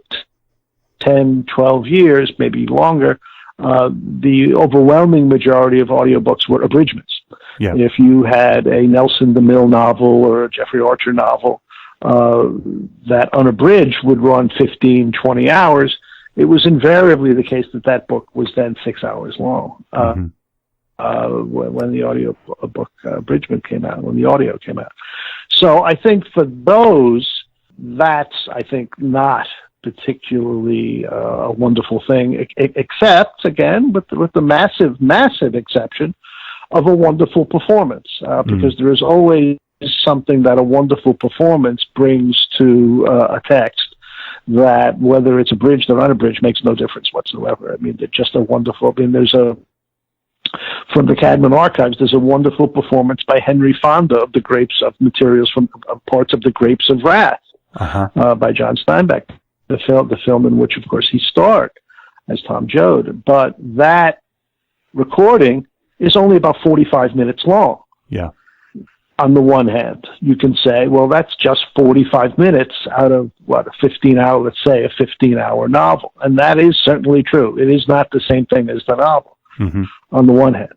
10, 12 years, maybe longer, the overwhelming majority of audiobooks were abridgments. Yeah. If you had a Nelson DeMille novel or a Jeffrey Archer novel, that unabridged would run 15, 20 hours. It was invariably the case that book was then 6 hours long when the audio book abridgment came out, when the audio came out. So I think for those, that's, I think, not particularly a wonderful thing, except, again, with the massive exception of a wonderful performance, because there is always something that a wonderful performance brings to a text that, whether it's abridged or unabridged, makes no difference whatsoever. I mean, they're just a wonderful, from the Cadman Archives, there's a wonderful performance by Henry Fonda of the Grapes of Materials from parts of The Grapes of Wrath by John Steinbeck, the film in which, of course, he starred as Tom Joad. But that recording is only about 45 minutes long. Yeah. On the one hand, you can say, well, that's just 45 minutes out of, a 15-hour, let's say, a 15-hour novel. And that is certainly true. It is not the same thing as the novel, on the one hand.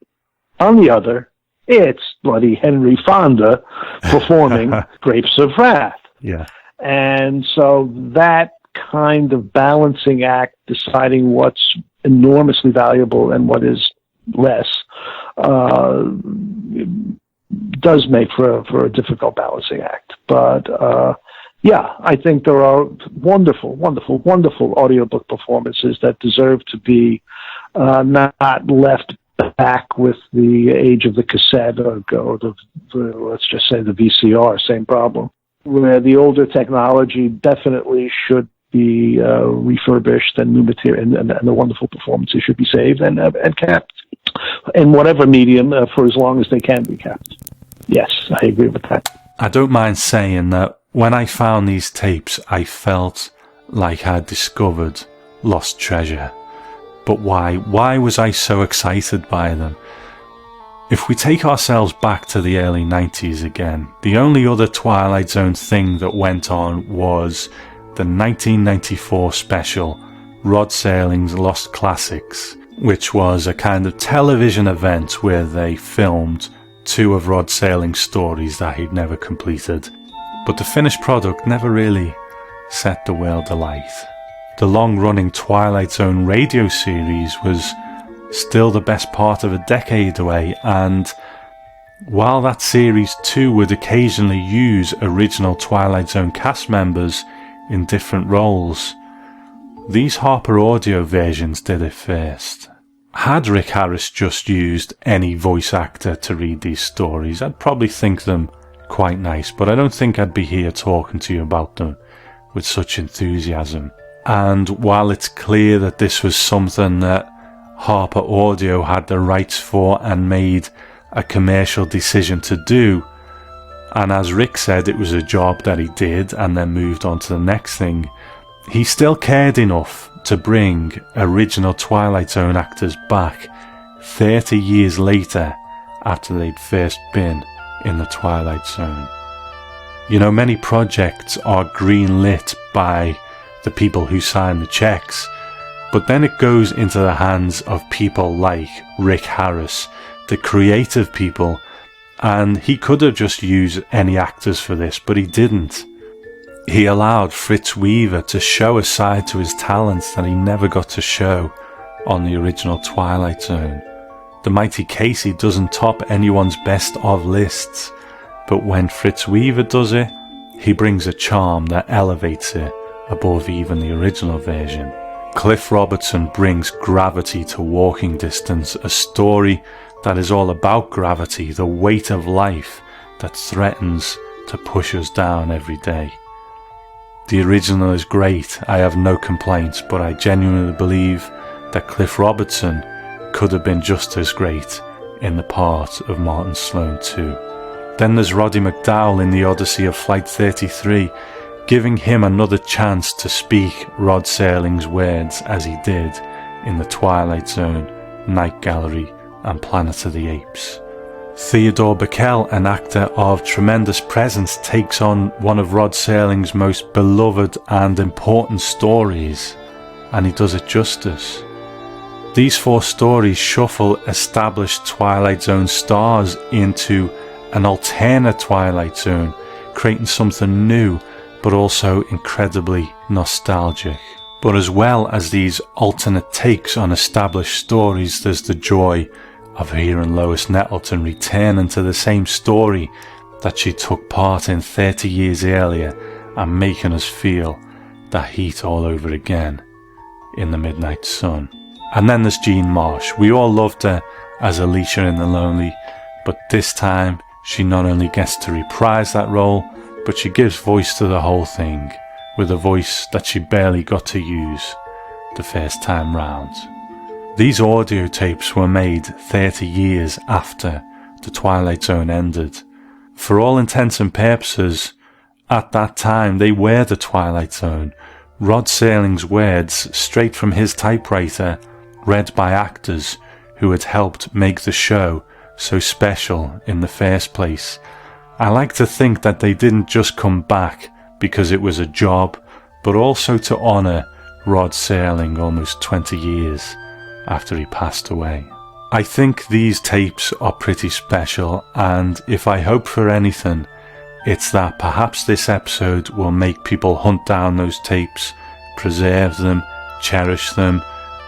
On the other, it's bloody Henry Fonda performing Grapes of Wrath. Yeah. And so that kind of balancing act, deciding what's enormously valuable and what is less, does make for a difficult balancing act. But I think there are wonderful audiobook performances that deserve to be not left back with the age of the cassette or let's just say the VCR, same problem, where the older technology definitely should be refurbished and new material, and the wonderful performances should be saved and kept in whatever medium for as long as they can be kept. Yes, I agree with that. I don't mind saying that when I found these tapes, I felt like I had discovered lost treasure. But why? Why was I so excited by them? If we take ourselves back to the early 90s again, the only other Twilight Zone thing that went on was the 1994 special, Rod Serling's Lost Classics, which was a kind of television event where they filmed 2 of Rod Serling's stories that he'd never completed. But the finished product never really set the world alight. The long-running Twilight Zone radio series was still the best part of a decade away, and while that series too would occasionally use original Twilight Zone cast members in different roles, these Harper audio versions did it first. Had Rick Harris just used any voice actor to read these stories, I'd probably think them quite nice, but I don't think I'd be here talking to you about them with such enthusiasm. And while it's clear that this was something that Harper Audio had the rights for and made a commercial decision to do, and as Rick said, it was a job that he did and then moved on to the next thing, he still cared enough to bring original Twilight Zone actors back 30 years later after they'd first been in the Twilight Zone. You know, many projects are greenlit by the people who sign the checks, but then it goes into the hands of people like Rick Harris, the creative people, and he could have just used any actors for this, but he didn't. He allowed Fritz Weaver to show a side to his talents that he never got to show on the original Twilight Zone. The Mighty Casey doesn't top anyone's best of lists, but when Fritz Weaver does it, he brings a charm that elevates it above even the original version. Cliff Robertson brings gravity to Walking Distance, a story that is all about gravity, the weight of life that threatens to push us down every day. The original is great, I have no complaints, but I genuinely believe that Cliff Robertson could have been just as great in the part of Martin Sloan too. Then there's Roddy McDowall in The Odyssey of Flight 33, giving him another chance to speak Rod Serling's words as he did in The Twilight Zone, Night Gallery and Planet of the Apes. Theodore Bickel, an actor of tremendous presence, takes on one of Rod Serling's most beloved and important stories, and he does it justice. These 4 stories shuffle established Twilight Zone stars into an alternate Twilight Zone, creating something new but also incredibly nostalgic. But as well as these alternate takes on established stories, there's the joy of hearing Lois Nettleton returning to the same story that she took part in 30 years earlier and making us feel that heat all over again in The Midnight Sun. And then there's Jean Marsh. We all loved her as Alicia in The Lonely, but this time she not only gets to reprise that role, but she gives voice to the whole thing, with a voice that she barely got to use the first time round. These audio tapes were made 30 years after the Twilight Zone ended. For all intents and purposes, at that time they were the Twilight Zone. Rod Serling's words, straight from his typewriter, read by actors who had helped make the show so special in the first place. I like to think that they didn't just come back because it was a job, but also to honour Rod Serling almost 20 years after he passed away. I think these tapes are pretty special, and if I hope for anything, it's that perhaps this episode will make people hunt down those tapes, preserve them, cherish them,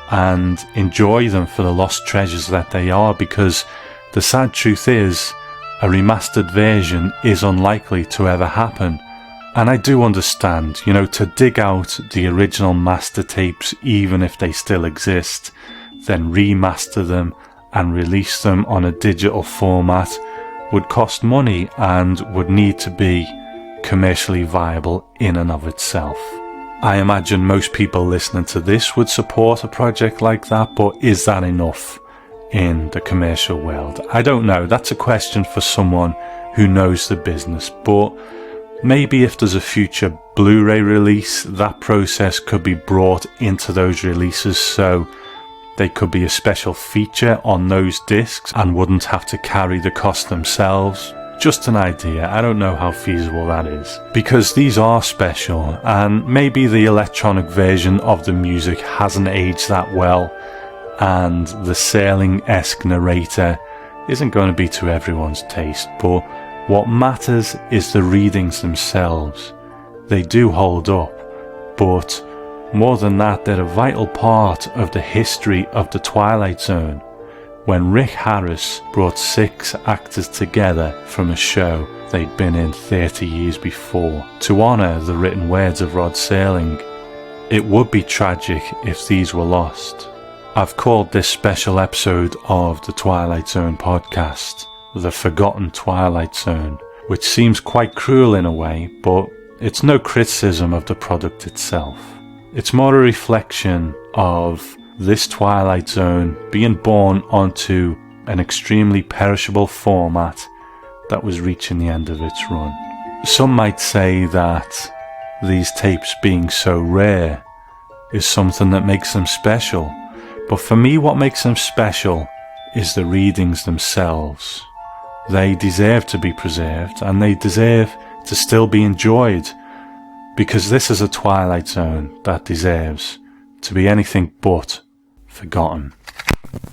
and enjoy them for the lost treasures that they are, because the sad truth is, a remastered version is unlikely to ever happen. And I do understand, to dig out the original master tapes, even if they still exist, then remaster them and release them on a digital format would cost money and would need to be commercially viable in and of itself. I imagine most people listening to this would support a project like that, but is that enough in the commercial world? I don't know. That's a question for someone who knows the business, but maybe if there's a future Blu-ray release, that process could be brought into those releases, so they could be a special feature on those discs and wouldn't have to carry the cost themselves. Just an idea. I don't know how feasible that is, because these are special, and maybe the electronic version of the music hasn't aged that well, and the Serling-esque narrator isn't going to be to everyone's taste, but what matters is the readings themselves. They do hold up, but more than that, they're a vital part of the history of the Twilight Zone. When Rick Harris brought 6 actors together from a show they'd been in 30 years before to honour the written words of Rod Serling, it would be tragic if these were lost. I've called this special episode of the Twilight Zone podcast The Forgotten Twilight Zone, which seems quite cruel in a way, but it's no criticism of the product itself. It's more a reflection of this Twilight Zone being born onto an extremely perishable format that was reaching the end of its run. Some might say that these tapes being so rare is something that makes them special, but for me what makes them special is the readings themselves. They deserve to be preserved, and they deserve to still be enjoyed, because this is a Twilight Zone that deserves to be anything but forgotten.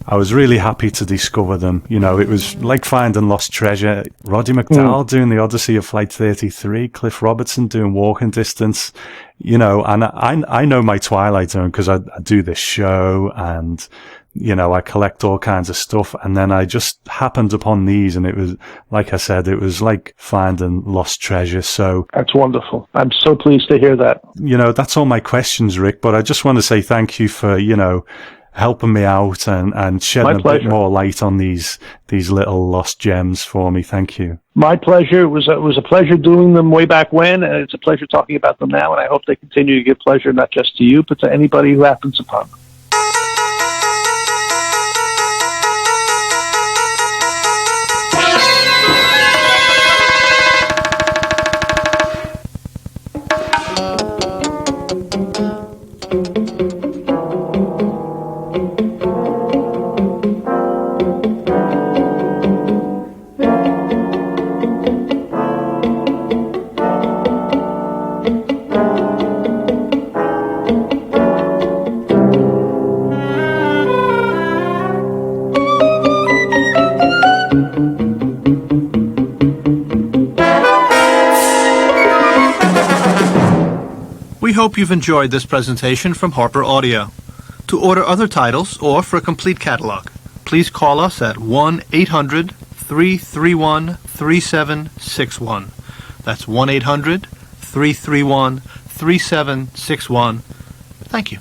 I was really happy to discover them. You know, it was like finding lost treasure. Roddy McDowall doing The Odyssey of Flight 33, Cliff Robertson doing Walking Distance, you know, and I know my Twilight Zone because I do this show, and, you know, I collect all kinds of stuff, and then I just happened upon these, and it was, like I said, it was like finding lost treasure. So that's wonderful. I'm so pleased to hear that. You know, that's all my questions, Rick, but I just want to say thank you for, you know, helping me out and shedding a bit more light on these little lost gems for me. Thank you. My pleasure. It was a pleasure doing them way back when, and it's a pleasure talking about them now, and I hope they continue to give pleasure not just to you, but to anybody who happens upon them. We hope you've enjoyed this presentation from Harper Audio. To order other titles or for a complete catalog, please call us at 1-800-331-3761. That's 1-800-331-3761. Thank you.